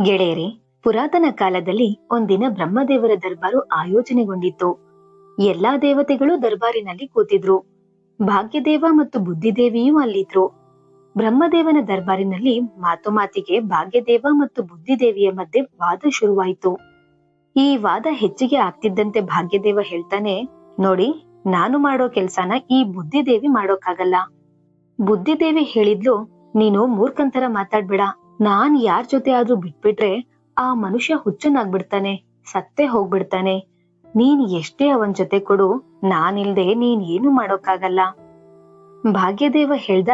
ಗೆಳೆಯರೇ, ಪುರಾತನ ಕಾಲದಲ್ಲಿ ಒಂದಿನ ಬ್ರಹ್ಮದೇವರ ದರ್ಬಾರು ಆಯೋಜನೆಗೊಂಡಿತ್ತು. ಎಲ್ಲಾ ದೇವತೆಗಳು ದರ್ಬಾರಿನಲ್ಲಿ ಕೂತಿದ್ರು. ಭಾಗ್ಯದೇವ ಮತ್ತು ಬುದ್ಧಿದೇವಿಯೂ ಅಲ್ಲಿದ್ರು. ಬ್ರಹ್ಮದೇವನ ದರ್ಬಾರಿನಲ್ಲಿ ಮಾತು ಮಾತಿಗೆ ಭಾಗ್ಯದೇವ ಮತ್ತು ಬುದ್ಧಿದೇವಿಯ ಮಧ್ಯೆ ವಾದ ಶುರುವಾಯಿತು. ಈ ವಾದ ಹೆಚ್ಚಿಗೆ ಆಗ್ತಿದ್ದಂತೆ ಭಾಗ್ಯದೇವ ಹೇಳ್ತಾನೆ, ನೋಡಿ, ನಾನು ಮಾಡೋ ಕೆಲ್ಸನ ಈ ಬುದ್ಧಿದೇವಿ ಮಾಡೋಕ್ಕಾಗಲ್ಲ. ಬುದ್ಧಿದೇವಿ ಹೇಳಿದ್ಲು, ನೀನು ಮೂರ್ಖಂತರ ಮಾತಾಡ್ಬೇಡ. ನಾನ್ ಯಾರ್ ಜೊತೆ ಆದ್ರೂ ಬಿಟ್ಬಿಟ್ರೆ ಆ ಮನುಷ್ಯ ಹುಚ್ಚನಾಗ್ಬಿಡ್ತಾನೆ, ಸತ್ತೇ ಹೋಗ್ಬಿಡ್ತಾನೆ. ನೀನ್ ಎಷ್ಟೇ ಅವನ್ ಜೊತೆ ಕೊಡು, ನಾನಿಲ್ದೆ ನೀನ್ ಏನು ಮಾಡೋಕ್ಕಾಗಲ್ಲ. ಭಾಗ್ಯದೇವ ಹೇಳ್ದ,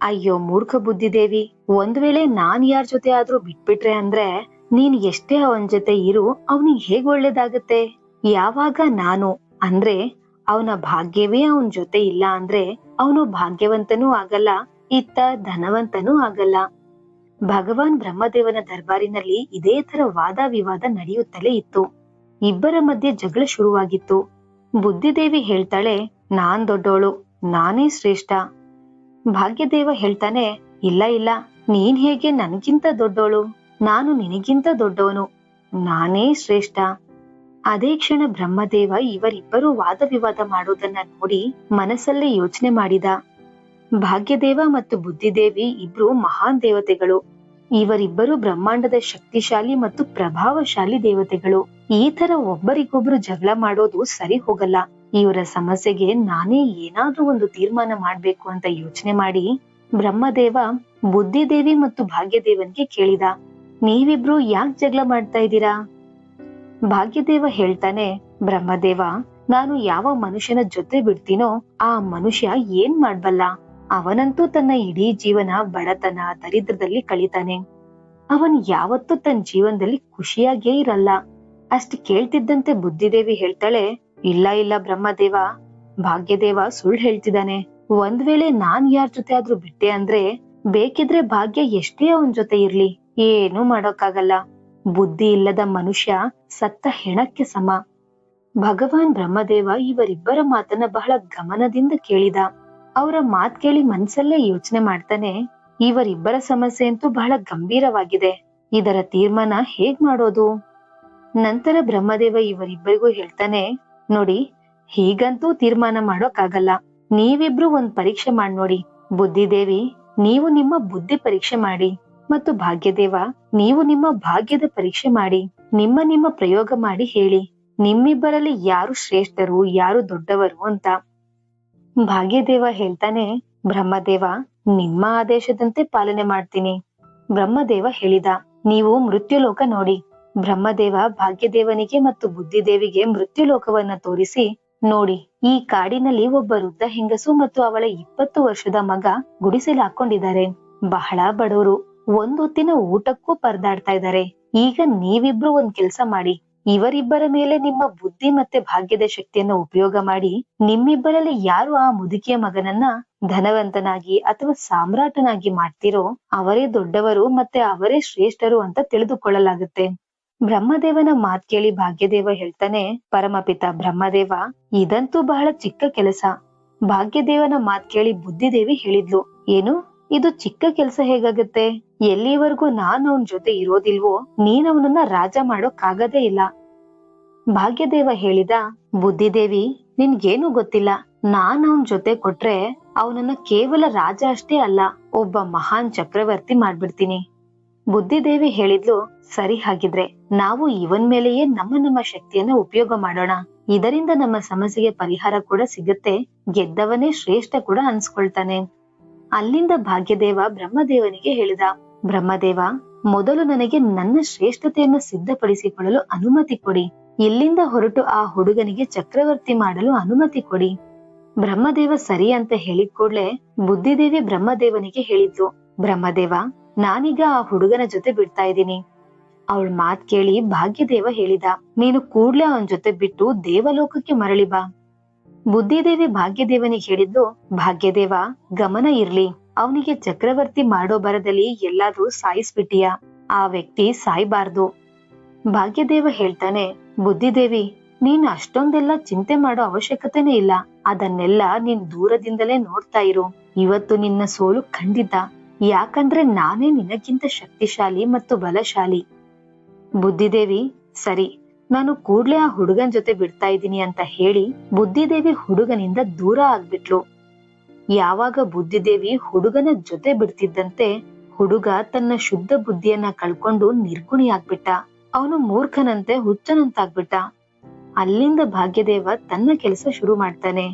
ಅಯ್ಯೋ ಮೂರ್ಖ ಬುದ್ಧಿದೇವಿ, ಒಂದ್ ವೇಳೆ ನಾನ್ ಯಾರ್ ಜೊತೆ ಆದ್ರೂ ಬಿಟ್ಬಿಟ್ರೆ ಅಂದ್ರೆ ನೀನ್ ಎಷ್ಟೇ ಅವನ್ ಜೊತೆ ಇರು, ಅವನಿಗೆ ಹೇಗ್ ಒಳ್ಳೇದಾಗತ್ತೆ? ಯಾವಾಗ ನಾನು ಅಂದ್ರೆ ಅವನ ಭಾಗ್ಯವೇ ಅವನ್ ಜೊತೆ ಇಲ್ಲ ಅಂದ್ರೆ ಅವನು ಭಾಗ್ಯವಂತನೂ ಆಗಲ್ಲ, ಇತ್ತ ಧನವಂತನೂ ಆಗಲ್ಲ. ಭಗವಾನ್ ಬ್ರಹ್ಮದೇವನ ದರ್ಬಾರಿನಲ್ಲಿ ಇದೇ ತರ ವಾದ ವಿವಾದ ನಡೆಯುತ್ತಲೇ ಇತ್ತು. ಇಬ್ಬರ ಮಧ್ಯೆ ಜಗಳ ಶುರುವಾಗಿತ್ತು. ಬುದ್ಧಿದೇವಿ ಹೇಳ್ತಾಳೆ, ನಾನ್ ದೊಡ್ಡೋಳು, ನಾನೇ ಶ್ರೇಷ್ಠ. ಭಾಗ್ಯದೇವ ಹೇಳ್ತಾನೆ, ಇಲ್ಲ ಇಲ್ಲ, ನೀನ್ ಹೇಗೆ ನನ್ಗಿಂತ ದೊಡ್ಡೋಳು? ನಾನು ನಿನಗಿಂತ ದೊಡ್ಡವನು, ನಾನೇ ಶ್ರೇಷ್ಠ. ಅದೇ ಕ್ಷಣ ಬ್ರಹ್ಮದೇವ ಇವರಿಬ್ಬರು ವಾದ ವಿವಾದ ಮಾಡೋದನ್ನ ನೋಡಿ ಮನಸ್ಸಲ್ಲೇ ಯೋಚನೆ ಮಾಡಿದ. ಭಾಗ್ಯದೇವ ಮತ್ತು ಬುದ್ಧಿದೇವಿ ಇಬ್ರು ಮಹಾನ್ ದೇವತೆಗಳು. ಇವರಿಬ್ಬರು ಬ್ರಹ್ಮಾಂಡದ ಶಕ್ತಿಶಾಲಿ ಮತ್ತು ಪ್ರಭಾವಶಾಲಿ ದೇವತೆಗಳು. ಈ ತರ ಒಬ್ಬರಿಗೊಬ್ರು ಜಗಳ ಮಾಡೋದು ಸರಿ ಹೋಗಲ್ಲ. ಇವರ ಸಮಸ್ಯೆಗೆ ನಾನೇ ಏನಾದ್ರೂ ಒಂದು ತೀರ್ಮಾನ ಮಾಡ್ಬೇಕು ಅಂತ ಯೋಚನೆ ಮಾಡಿ ಬ್ರಹ್ಮದೇವ ಬುದ್ಧಿದೇವಿ ಮತ್ತು ಭಾಗ್ಯದೇವನ್ಗೆ ಕೇಳಿದ, ನೀವಿಬ್ರು ಯಾಕೆ ಜಗಳ ಮಾಡ್ತಾ ಇದ್ದೀರಾ? ಭಾಗ್ಯದೇವ ಹೇಳ್ತಾನೆ, ಬ್ರಹ್ಮದೇವ, ನಾನು ಯಾವ ಮನುಷ್ಯನ ಜೊತೆ ಬಿಡ್ತೀನೋ ಆ ಮನುಷ್ಯ ಏನ್ ಮಾಡ್ಬಲ್ಲ. ಅವನಂತೂ ತನ್ನ ಇಡೀ ಜೀವನ ಬಡತನ ದರಿದ್ರದಲ್ಲಿ ಕಳೀತಾನೆ. ಅವನ್ ಯಾವತ್ತೂ ತನ್ನ ಜೀವನದಲ್ಲಿ ಖುಷಿಯಾಗೇ ಇರಲ್ಲ. ಅಷ್ಟ್ ಕೇಳ್ತಿದ್ದಂತೆ ಬುದ್ಧಿದೇವಿ ಹೇಳ್ತಾಳೆ, ಇಲ್ಲ ಇಲ್ಲ ಬ್ರಹ್ಮದೇವ, ಭಾಗ್ಯದೇವ ಸುಳ್ಳು ಹೇಳ್ತಿದ್ದಾನೆ. ಒಂದ್ ವೇಳೆ ನಾನ್ ಯಾರ್ ಜೊತೆ ಆದ್ರೂ ಬಿಟ್ಟೆ ಅಂದ್ರೆ ಬೇಕಿದ್ರೆ ಭಾಗ್ಯ ಎಷ್ಟೇ ಅವನ್ ಜೊತೆ ಇರ್ಲಿ, ಏನೂ ಮಾಡೋಕ್ಕಾಗಲ್ಲ. ಬುದ್ಧಿ ಇಲ್ಲದ ಮನುಷ್ಯ ಸತ್ತ ಹೆಣಕ್ಕೆ ಸಮ. ಭಗವಾನ್ ಬ್ರಹ್ಮದೇವ ಇವರಿಬ್ಬರ ಮಾತನ್ನ ಬಹಳ ಗಮನದಿಂದ ಕೇಳಿದ. ಅವರ ಮಾತ್ ಕೇಳಿ ಮನ್ಸಲ್ಲೇ ಯೋಚನೆ ಮಾಡ್ತಾನೆ, ಇವರಿಬ್ಬರ ಸಮಸ್ಯೆ ಅಂತೂ ಬಹಳ ಗಂಭೀರವಾಗಿದೆ. ಇದರ ತೀರ್ಮಾನ ಹೇಗ್ ಮಾಡೋದು? ನಂತರ ಬ್ರಹ್ಮದೇವ ಇವರಿಬ್ಬರಿಗೂ ಹೇಳ್ತಾನೆ, ನೋಡಿ, ಹೀಗಂತೂ ತೀರ್ಮಾನ ಮಾಡೋಕ್ಕಾಗಲ್ಲ. ನೀವಿಬ್ರು ಒಂದ್ ಪರೀಕ್ಷೆ ಮಾಡಿ ನೋಡಿ. ಬುದ್ಧಿದೇವಿ, ನೀವು ನಿಮ್ಮ ಬುದ್ಧಿ ಪರೀಕ್ಷೆ ಮಾಡಿ, ಮತ್ತು ಭಾಗ್ಯದೇವ, ನೀವು ನಿಮ್ಮ ಭಾಗ್ಯದ ಪರೀಕ್ಷೆ ಮಾಡಿ. ನಿಮ್ಮ ಪ್ರಯೋಗ ಮಾಡಿ ಹೇಳಿ, ನಿಮ್ಮಿಬ್ಬರಲ್ಲಿ ಯಾರು ಶ್ರೇಷ್ಠರು, ಯಾರು ದೊಡ್ಡವರು ಅಂತ. ಭಾಗ್ಯದೇವ ಹೇಳ್ತಾನೆ, ಬ್ರಹ್ಮದೇವ, ನಿಮ್ಮ ಆದೇಶದಂತೆ ಪಾಲನೆ ಮಾಡ್ತೀನಿ. ಬ್ರಹ್ಮದೇವ ಹೇಳಿದ, ನೀವು ಮೃತ್ಯುಲೋಕ ನೋಡಿ. ಬ್ರಹ್ಮದೇವ ಭಾಗ್ಯದೇವನಿಗೆ ಮತ್ತು ಬುದ್ಧಿದೇವಿಗೆ ಮೃತ್ಯುಲೋಕವನ್ನ ತೋರಿಸಿ, ನೋಡಿ, ಈ ಕಾಡಿನಲ್ಲಿ ಒಬ್ಬ ವೃದ್ಧ ಹೆಂಗಸು ಮತ್ತು ಅವಳ 20 ವರ್ಷದ ಮಗ ಗುಡಿಸಲು ಹಾಕೊಂಡಿದ್ದಾರೆ. ಬಹಳ ಬಡವರು, ಒಂದೊತ್ತಿನ ಊಟಕ್ಕೂ ಪರದಾಡ್ತಾ ಇದ್ದಾರೆ. ಈಗ ನೀವಿಬ್ರು ಒಂದ್ ಕೆಲ್ಸ ಮಾಡಿ, ಇವರಿಬ್ಬರ ಮೇಲೆ ನಿಮ್ಮ ಬುದ್ಧಿ ಮತ್ತೆ ಭಾಗ್ಯದ ಶಕ್ತಿಯನ್ನ ಉಪಯೋಗ ಮಾಡಿ ನಿಮ್ಮಿಬ್ಬರಲ್ಲಿ ಯಾರು ಆ ಮುದುಕಿಯ ಮಗನನ್ನ ಧನವಂತನಾಗಿ ಅಥವಾ ಸಾಮ್ರಾಟನಾಗಿ ಮಾಡ್ತೀರೋ ಅವರೇ ದೊಡ್ಡವರು ಮತ್ತೆ ಅವರೇ ಶ್ರೇಷ್ಠರು ಅಂತ ತಿಳಿದುಕೊಳ್ಳಲಾಗುತ್ತೆ. ಬ್ರಹ್ಮದೇವನ ಮಾತ್ ಕೇಳಿ ಭಾಗ್ಯದೇವ ಹೇಳ್ತಾನೆ, ಪರಮಪಿತ ಬ್ರಹ್ಮದೇವ, ಇದಂತೂ ಬಹಳ ಚಿಕ್ಕ ಕೆಲಸ. ಭಾಗ್ಯದೇವನ ಮಾತ್ ಕೇಳಿ ಬುದ್ಧಿದೇವಿ ಹೇಳಿದ್ಲು, ಏನು, ಇದು ಚಿಕ್ಕ ಕೆಲಸ ಹೇಗಾಗತ್ತೆ? ಎಲ್ಲಿವರೆಗೂ ನಾನು ಅವನ್ ಜೊತೆ ಇರೋದಿಲ್ವೋ ನೀನ್ ಅವನನ್ನ ರಾಜ ಮಾಡೋಕ್ಕಾಗದೇ ಇಲ್ಲ. ಭಾಗ್ಯದೇವ ಹೇಳಿದ, ಬುದ್ಧಿದೇವಿ, ನಿನ್ಗೇನು ಗೊತ್ತಿಲ್ಲ. ನಾನ್ ಅವನ್ ಜೊತೆ ಕೊಟ್ರೆ ಅವನನ್ನ ಕೇವಲ ರಾಜ ಅಷ್ಟೇ ಅಲ್ಲ, ಒಬ್ಬ ಮಹಾನ್ ಚಕ್ರವರ್ತಿ ಮಾಡ್ಬಿಡ್ತೀನಿ. ಬುದ್ಧಿದೇವಿ ಹೇಳಿದ್ಲು, ಸರಿ, ಹಾಗಿದ್ರೆ ನಾವು ಇವನ್ ಮೇಲೆಯೇ ನಮ್ಮ ಶಕ್ತಿಯನ್ನ ಉಪಯೋಗ ಮಾಡೋಣ. ಇದರಿಂದ ನಮ್ಮ ಸಮಸ್ಯೆಗೆ ಪರಿಹಾರ ಕೂಡ ಸಿಗುತ್ತೆ, ಗೆದ್ದವನೇ ಶ್ರೇಷ್ಠ ಕೂಡ ಅನ್ಸ್ಕೊಳ್ತಾನೆ. ಅಲ್ಲಿಂದ ಭಾಗ್ಯದೇವ ಬ್ರಹ್ಮದೇವನಿಗೆ ಹೇಳಿದ, ಬ್ರಹ್ಮದೇವ, ಮೊದಲು ನನಗೆ ನನ್ನ ಶ್ರೇಷ್ಠತೆಯನ್ನು ಸಿದ್ಧಪಡಿಸಿಕೊಳ್ಳಲು ಅನುಮತಿ ಕೊಡಿ. ಇಲ್ಲಿಂದ ಹೊರಟು ಆ ಹುಡುಗನಿಗೆ ಚಕ್ರವರ್ತಿ ಮಾಡಲು ಅನುಮತಿ ಕೊಡಿ. ಬ್ರಹ್ಮದೇವ ಸರಿ ಅಂತ ಹೇಳಿದ ಕೂಡ್ಲೆ ಬುದ್ಧಿದೇವಿ ಬ್ರಹ್ಮದೇವನಿಗೆ ಹೇಳಿದ್ಲು, ಬ್ರಹ್ಮದೇವ, ನಾನೀಗ ಆ ಹುಡುಗನ ಜೊತೆ ಬಿಡ್ತಾ ಇದ್ದೀನಿ. ಅವಳ ಮಾತ್ ಕೇಳಿ ಭಾಗ್ಯದೇವ ಹೇಳಿದ, ನೀನು ಕೂಡ್ಲೆ ಅವನ ಜೊತೆ ಬಿಟ್ಟು ದೇವಲೋಕಕ್ಕೆ ಮರಳಿ ಬಾ. ಬುದ್ಧಿದೇವಿ ಭಾಗ್ಯದೇವನಿಗೆ ಹೇಳಿದ್ಲು, ಭಾಗ್ಯದೇವ, ಗಮನ ಇರ್ಲಿ, ಅವನಿಗೆ ಚಕ್ರವರ್ತಿ ಮಾಡೋ ಬರದಲ್ಲಿ ಎಲ್ಲಾದ್ರೂ ಸಾಯಿಸ್ಬಿಟ್ಟಿಯಾ? ಆ ವ್ಯಕ್ತಿ ಸಾಯ್ಬಾರ್ದು. ಭಾಗ್ಯದೇವ ಹೇಳ್ತಾನೆ, ಬುದ್ಧಿದೇವಿ, ನೀನ್ ಅಷ್ಟೊಂದೆಲ್ಲ ಚಿಂತೆ ಮಾಡೋ ಅವಶ್ಯಕತೆನೇ ಇಲ್ಲ. ಅದನ್ನೆಲ್ಲ ನೀನ್ ದೂರದಿಂದಲೇ ನೋಡ್ತಾ ಇರು. ಇವತ್ತು ನಿನ್ನ ಸೋಲು ಖಂಡಿತ. ಯಾಕಂದ್ರೆ ನಾನೇ ನಿನಗಿಂತ ಶಕ್ತಿಶಾಲಿ ಮತ್ತು ಬಲಶಾಲಿ. ಬುದ್ಧಿದೇವಿ, ಸರಿ, ನಾನು ಕೂಡ್ಲೇ ಆ ಹುಡುಗನ್ ಜೊತೆ ಬಿಡ್ತಾ ಇದ್ದೀನಿ ಅಂತ ಹೇಳಿ ಬುದ್ಧಿದೇವಿ ಹುಡುಗನಿಂದ ದೂರ ಆಗ್ಬಿಟ್ಲು. ಯಾವಾಗ ಬುದ್ಧಿದೇವಿ ಹುಡುಗನ ಜೊತೆ ಬಿಡ್ತಿದ್ದಂತೆ ಹುಡುಗ ತನ್ನ ಶುದ್ಧ ಬುದ್ಧಿಯನ್ನ ಕಳ್ಕೊಂಡು ನಿರ್ಗುಣಿ ಆಗ್ಬಿಟ್ಟ. ಅವನು ಮೂರ್ಖನಂತೆ ಹುಚ್ಚನಂತಾಗ್ಬಿಟ್ಟ. ಅಲ್ಲಿಂದ ಭಾಗ್ಯದೇವ ತನ್ನ ಕೆಲಸ ಶುರು ಮಾಡ್ತಾನೆ.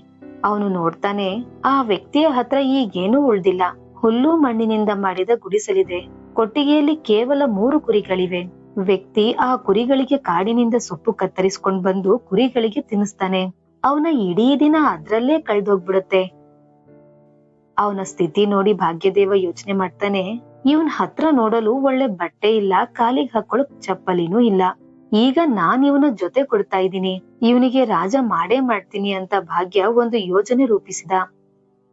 ಅವನು ನೋಡ್ತಾನೆ, ಆ ವ್ಯಕ್ತಿಯ ಹತ್ರ ಈಗೇನೂ ಉಳ್ದಿಲ್ಲ. ಹುಲ್ಲು ಮಣ್ಣಿನಿಂದ ಮಾಡಿದ ಗುಡಿಸಲಿದೆ. ಕೊಟ್ಟಿಗೆಯಲ್ಲಿ ಕೇವಲ 3 ಕುರಿಗಳಿವೆ. ವ್ಯಕ್ತಿ ಆ ಕುರಿಗಳಿಗೆ ಕಾಡಿನಿಂದ ಸೊಪ್ಪು ಕತ್ತರಿಸ್ಕೊಂಡ್ ಬಂದು ಕುರಿಗಳಿಗೆ ತಿನ್ನಿಸ್ತಾನೆ. ಅವನ ಇಡೀ ದಿನ ಅದ್ರಲ್ಲೇ ಕಳೆದೋಗ್ಬಿಡುತ್ತೆ. ಅವನ ಸ್ಥಿತಿ ನೋಡಿ ಭಾಗ್ಯದೇವ ಯೋಚನೆ ಮಾಡ್ತಾನೆ, ಇವನ್ ಹತ್ರ ನೋಡಲು ಒಳ್ಳೆ ಬಟ್ಟೆ ಇಲ್ಲ, ಕಾಲಿಗೆ ಹಾಕೊಳ್ಳೋ ಚಪ್ಪಲಿನೂ ಇಲ್ಲ. ಈಗ ನಾನ್ ಇವನ ಜೊತೆ ಕೊಡ್ತಾ ಇದ್ದೀನಿ, ಇವನಿಗೆ ರಾಜ ಮಾಡೇ ಮಾಡ್ತೀನಿ ಅಂತ ಭಾಗ್ಯ ಒಂದು ಯೋಜನೆ ರೂಪಿಸಿದ.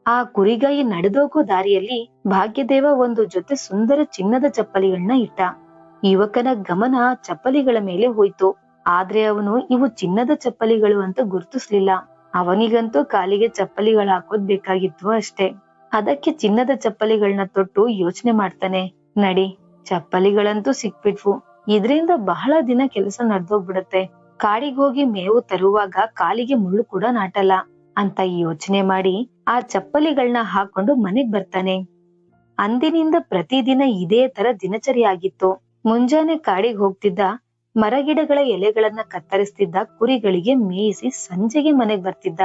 ಆ ಕುರಿಗಾಯಿ ನಡೆದೋಗೋ ದಾರಿಯಲ್ಲಿ ಭಾಗ್ಯದೇವ ಒಂದು ಜೊತೆ ಸುಂದರ ಚಿನ್ನದ ಚಪ್ಪಲಿಗಳನ್ನ ಇಟ್ಟ. ಯುವಕನ ಗಮನ ಚಪ್ಪಲಿಗಳ ಮೇಲೆ ಹೋಯ್ತು. ಆದ್ರೆ ಅವನು ಇವು ಚಿನ್ನದ ಚಪ್ಪಲಿಗಳು ಅಂತ ಗುರ್ತಿಸ್ಲಿಲ್ಲ. ಅವನಿಗಂತೂ ಕಾಲಿಗೆ ಚಪ್ಪಲಿಗಳು ಹಾಕೋದ್ ಬೇಕಾಗಿತ್ತು ಅಷ್ಟೇ. ಅದಕ್ಕೆ ಚಿನ್ನದ ಚಪ್ಪಲಿಗಳನ್ನ ತೊಟ್ಟು ಯೋಚನೆ ಮಾಡ್ತಾನೆ, ನಡಿ, ಚಪ್ಪಲಿಗಳಂತೂ ಸಿಕ್ಬಿಟ್ವು, ಇದ್ರಿಂದ ಬಹಳ ದಿನ ಕೆಲಸ ನಡೆದೋಗ್ಬಿಡತ್ತೆ. ಕಾಡಿಗೆ ಹೋಗಿ ಮೇವು ತರುವಾಗ ಕಾಲಿಗೆ ಮುಳ್ಳು ಕೂಡ ನಾಟಲ್ಲ ಅಂತ ಯೋಚನೆ ಮಾಡಿ ಆ ಚಪ್ಪಲಿಗಳನ್ನ ಹಾಕೊಂಡು ಮನೆಗ್ ಬರ್ತಾನೆ. ಅಂದಿನಿಂದ ಪ್ರತಿದಿನ ಇದೇ ತರ ದಿನಚರಿ ಆಗಿತ್ತು. ಮುಂಜಾನೆ ಕಾಡಿಗೆ ಹೋಗ್ತಿದ್ದ, ಮರಗಿಡಗಳ ಎಲೆಗಳನ್ನ ಕತ್ತರಿಸ್ತಿದ್ದ, ಕುರಿಗಳಿಗೆ ಮೇಯಿಸಿ ಸಂಜೆಗೆ ಮನೆಗ್ ಬರ್ತಿದ್ದ.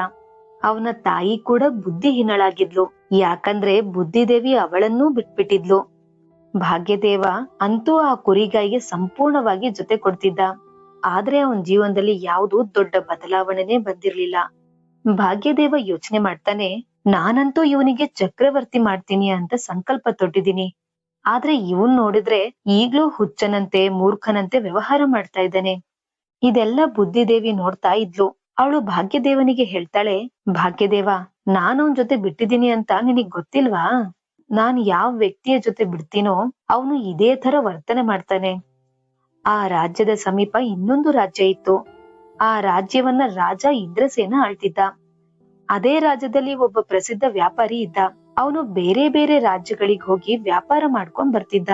ಅವನ ತಾಯಿ ಕೂಡ ಬುದ್ಧಿಹೀನಳಾಗಿದ್ಲು, ಯಾಕಂದ್ರೆ ಬುದ್ಧಿದೇವಿ ಅವಳನ್ನೂ ಬಿಟ್ಬಿಟ್ಟಿದ್ಲು. ಭಾಗ್ಯದೇವ ಅಂತೂ ಆ ಕುರಿಗಾಯಿಗೆ ಸಂಪೂರ್ಣವಾಗಿ ಜೊತೆ ಕೊಡ್ತಿದ್ದ. ಆದ್ರೆ ಅವನ ಜೀವನದಲ್ಲಿ ಯಾವುದೂ ದೊಡ್ಡ ಬದಲಾವಣೆನೇ ಬಂದಿರ್ಲಿಲ್ಲ. ಭಾಗ್ಯದೇವ ಯೋಚನೆ ಮಾಡ್ತಾನೆ, ನಾನಂತೂ ಇವನಿಗೆ ಚಕ್ರವರ್ತಿ ಮಾಡ್ತೀನಿ ಅಂತ ಸಂಕಲ್ಪ ತೊಟ್ಟಿದ್ದೀನಿ. ಆದ್ರೆ ಇವನ್ ನೋಡಿದ್ರೆ ಈಗ್ಲೂ ಹುಚ್ಚನಂತೆ ಮೂರ್ಖನಂತೆ ವ್ಯವಹಾರ ಮಾಡ್ತಾ ಇದ್ದಾನೆ. ಇದೆಲ್ಲ ಬುದ್ಧಿದೇವಿ ನೋಡ್ತಾ ಇದ್ಲು. ಅವಳು ಭಾಗ್ಯದೇವನಿಗೆ ಹೇಳ್ತಾಳೆ, ಭಾಗ್ಯದೇವ, ನಾನವನ್ ಜೊತೆ ಬಿಟ್ಟಿದ್ದೀನಿ ಅಂತ ನಿನಗ್ ಗೊತ್ತಿಲ್ವಾ? ನಾನ್ ಯಾವ ವ್ಯಕ್ತಿಯ ಜೊತೆ ಬಿಡ್ತೀನೋ ಅವನು ಇದೇ ತರ ವರ್ತನೆ ಮಾಡ್ತಾನೆ. ಆ ರಾಜ್ಯದ ಸಮೀಪ ಇನ್ನೊಂದು ರಾಜ್ಯ ಇತ್ತು. ಆ ರಾಜ್ಯವನ್ನ ರಾಜ ಇಂದ್ರಸೇನ ಆಳ್ತಿದ್ದ. ಅದೇ ರಾಜ್ಯದಲ್ಲಿ ಒಬ್ಬ ಪ್ರಸಿದ್ಧ ವ್ಯಾಪಾರಿ ಇದ್ದ. ಅವನು ಬೇರೆ ಬೇರೆ ರಾಜ್ಯಗಳಿಗೆ ಹೋಗಿ ವ್ಯಾಪಾರ ಮಾಡ್ಕೊಂಡ್ ಬರ್ತಿದ್ದ.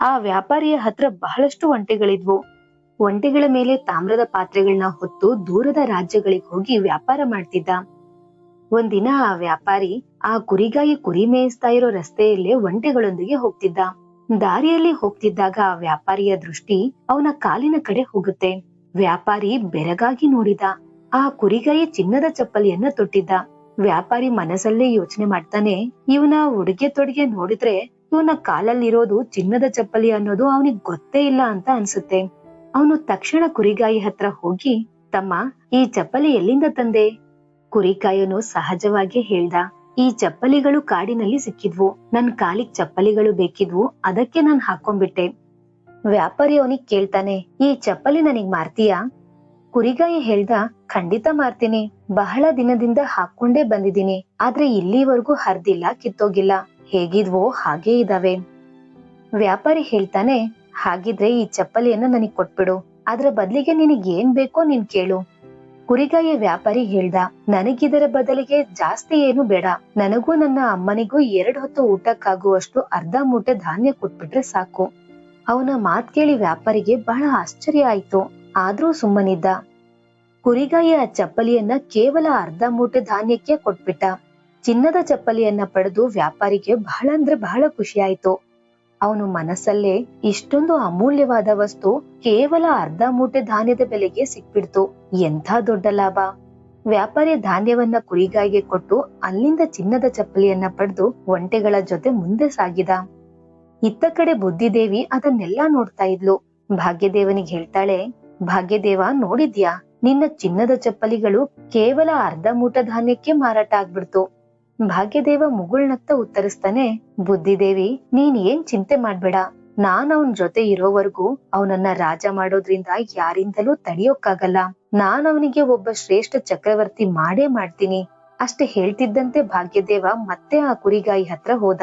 ಆ ವ್ಯಾಪಾರಿಯ ಹತ್ರ ಬಹಳಷ್ಟು ಒಂಟೆಗಳಿದ್ವು. ಒಂಟೆಗಳ ಮೇಲೆ ತಾಮ್ರದ ಪಾತ್ರೆಗಳನ್ನ ಹೊತ್ತು ದೂರದ ರಾಜ್ಯಗಳಿಗೆ ಹೋಗಿ ವ್ಯಾಪಾರ ಮಾಡ್ತಿದ್ದ. ಒಂದಿನ ಆ ವ್ಯಾಪಾರಿ ಆ ಕುರಿಗಾಯಿ ಕುರಿ ಮೇಯಿಸ್ತಾ ಇರೋ ರಸ್ತೆಯಲ್ಲೇ ಒಂಟೆಗಳೊಂದಿಗೆ ಹೋಗ್ತಿದ್ದ. ದಾರಿಯಲ್ಲಿ ಹೋಗ್ತಿದ್ದಾಗ ಆ ವ್ಯಾಪಾರಿಯ ದೃಷ್ಟಿ ಅವನ ಕಾಲಿನ ಕಡೆ ಹೋಗುತ್ತೆ. ವ್ಯಾಪಾರಿ ಬೆರಗಾಗಿ ನೋಡಿದ. ಆ ಕುರಿಗಾಯಿ ಚಿನ್ನದ ಚಪ್ಪಲಿಯನ್ನ ತೊಟ್ಟಿದ್ದ. ವ್ಯಾಪಾರಿ ಮನಸ್ಸಲ್ಲೇ ಯೋಚನೆ ಮಾಡ್ತಾನೆ, ಇವನ ಉಡುಗೆ ತೊಡುಗೆ ನೋಡಿದ್ರೆ ಇವನ ಕಾಲಲ್ಲಿರೋದು ಚಿನ್ನದ ಚಪ್ಪಲಿ ಅನ್ನೋದು ಅವನಿಗೆ ಗೊತ್ತೇ ಇಲ್ಲ ಅಂತ ಅನ್ಸುತ್ತೆ. ಅವನು ತಕ್ಷಣ ಕುರಿಗಾಯಿ ಹತ್ರ ಹೋಗಿ, ತಮ್ಮ, ಈ ಚಪ್ಪಲಿ ಎಲ್ಲಿಂದ ತಂದೆ? ಕುರಿಗಾಯನು ಸಹಜವಾಗಿ ಹೇಳ್ದ, ಈ ಚಪ್ಪಲಿಗಳು ಕಾಡಿನಲ್ಲಿ ಸಿಕ್ಕಿದ್ವು, ನನ್ ಕಾಲಿಗ್ ಚಪ್ಪಲಿಗಳು ಬೇಕಿದ್ವು, ಅದಕ್ಕೆ ನಾನ್ ಹಾಕೊಂಡ್ಬಿಟ್ಟೆ. ವ್ಯಾಪಾರಿ ಅವನಿಗೆ ಕೇಳ್ತಾನೆ, ಈ ಚಪ್ಪಲಿ ನನಗ್ ಮಾರ್ತೀಯಾ? ಕುರಿಗಾಯಿ ಹೇಳ್ದ, ಖಂಡಿತ ಮಾರ್ತೀನಿ, ಬಹಳ ದಿನದಿಂದ ಹಾಕೊಂಡೇ ಬಂದಿದ್ದೀನಿ, ಆದ್ರೆ ಇಲ್ಲಿವರೆಗೂ ಹರ್ದಿಲ್ಲ, ಕಿತ್ತೋಗಿಲ್ಲ, ಹೇಗಿದ್ವೋ ಹಾಗೇ ಇದಾವೆ. ವ್ಯಾಪಾರಿ ಹೇಳ್ತಾನೆ, ಹಾಗಿದ್ರೆ ಈ ಚಪ್ಪಲಿಯನ್ನ ನನಗ್ ಕೊಟ್ಬಿಡು, ಅದ್ರ ಬದ್ಲಿಗೆ ನಿನಗ್ ಏನ್ ಬೇಕೋ ನೀನ್ ಕೇಳು. ಕುರಿಗಾಯಿ ವ್ಯಾಪಾರಿ ಹೇಳ್ದ, ನನಗಿದರ ಬದಲಿಗೆ ಜಾಸ್ತಿ ಏನು ಬೇಡ, ನನಗೂ ನನ್ನ ಅಮ್ಮನಿಗೂ 2 ಹೊತ್ತು ಊಟಕ್ಕಾಗುವಷ್ಟು ಅರ್ಧ ಮೂಟೆ ಧಾನ್ಯ ಕೊಟ್ಬಿಟ್ರೆ ಸಾಕು. ಅವನ ಮಾತ್ ಕೇಳಿ ವ್ಯಾಪಾರಿಗೆ ಬಹಳ ಆಶ್ಚರ್ಯ ಆಯ್ತು, ಆದ್ರೂ ಸುಮ್ಮನಿದ್ದ. ಕುರಿಗಾಯಿ ಆ ಚಪ್ಪಲಿಯನ್ನ ಕೇವಲ ಅರ್ಧ ಮೂಟೆ ಧಾನ್ಯಕ್ಕೆ ಕೊಟ್ಬಿಟ್ಟ. ಚಿನ್ನದ ಚಪ್ಪಲಿಯನ್ನ ಪಡೆದು ವ್ಯಾಪಾರಿಗೆ ಬಹಳ ಅಂದ್ರೆ ಬಹಳ ಖುಷಿ ಆಯ್ತು. ಅವನು ಮನಸ್ಸಲ್ಲೇ, ಇಷ್ಟೊಂದು ಅಮೂಲ್ಯವಾದ ವಸ್ತು ಕೇವಲ ಅರ್ಧ ಮೂಟೆ ಧಾನ್ಯದ ಬೆಲೆಗೆ ಸಿಕ್ಬಿಡ್ತು, ಎಂಥ ದೊಡ್ಡ ಲಾಭ. ವ್ಯಾಪಾರಿ ಧಾನ್ಯವನ್ನ ಕುರಿಗಾಯಿಗೆ ಕೊಟ್ಟು ಅಲ್ಲಿಂದ ಚಿನ್ನದ ಚಪ್ಪಲಿಯನ್ನ ಪಡೆದು ಒಂಟೆಗಳ ಜೊತೆ ಮುಂದೆ ಸಾಗಿದ. ಇತ್ತ ಕಡೆ ಬುದ್ಧಿದೇವಿ ಅದನ್ನೆಲ್ಲಾ ನೋಡ್ತಾ ಇದ್ಲು. ಭಾಗ್ಯದೇವನಿಗೆ ಹೇಳ್ತಾಳೆ, ಭಾಗ್ಯದೇವ, ನೋಡಿದ್ಯಾ, ನಿನ್ನ ಚಿನ್ನದ ಚಪ್ಪಲಿಗಳು ಕೇವಲ ಅರ್ಧ ಮೂಟ ಧಾನ್ಯಕ್ಕೆ ಮಾರಾಟ ಆಗ್ಬಿಡ್ತು. ಭಾಗ್ಯದೇವ ಮುಗುಳ್ನತ್ತ ಉತ್ತರಿಸ್ತಾನೆ, ಬುದ್ಧಿದೇವಿ, ನೀನ್ ಏನ್ ಚಿಂತೆ ಮಾಡ್ಬೇಡ, ನಾನ್ ಅವನ್ ಜೊತೆ ಇರೋವರೆಗೂ ಅವನನ್ನ ರಾಜ ಮಾಡೋದ್ರಿಂದ ಯಾರಿಂದಲೂ ತಡೆಯೋಕ್ಕಾಗಲ್ಲ. ನಾನ್ ಅವನಿಗೆ ಒಬ್ಬ ಶ್ರೇಷ್ಠ ಚಕ್ರವರ್ತಿ ಮಾಡೇ ಮಾಡ್ತೀನಿ. ಅಷ್ಟೇ ಹೇಳ್ತಿದ್ದಂತೆ ಭಾಗ್ಯದೇವ ಮತ್ತೆ ಆ ಕುರಿಗಾಯಿ ಹತ್ರ ಹೋದ.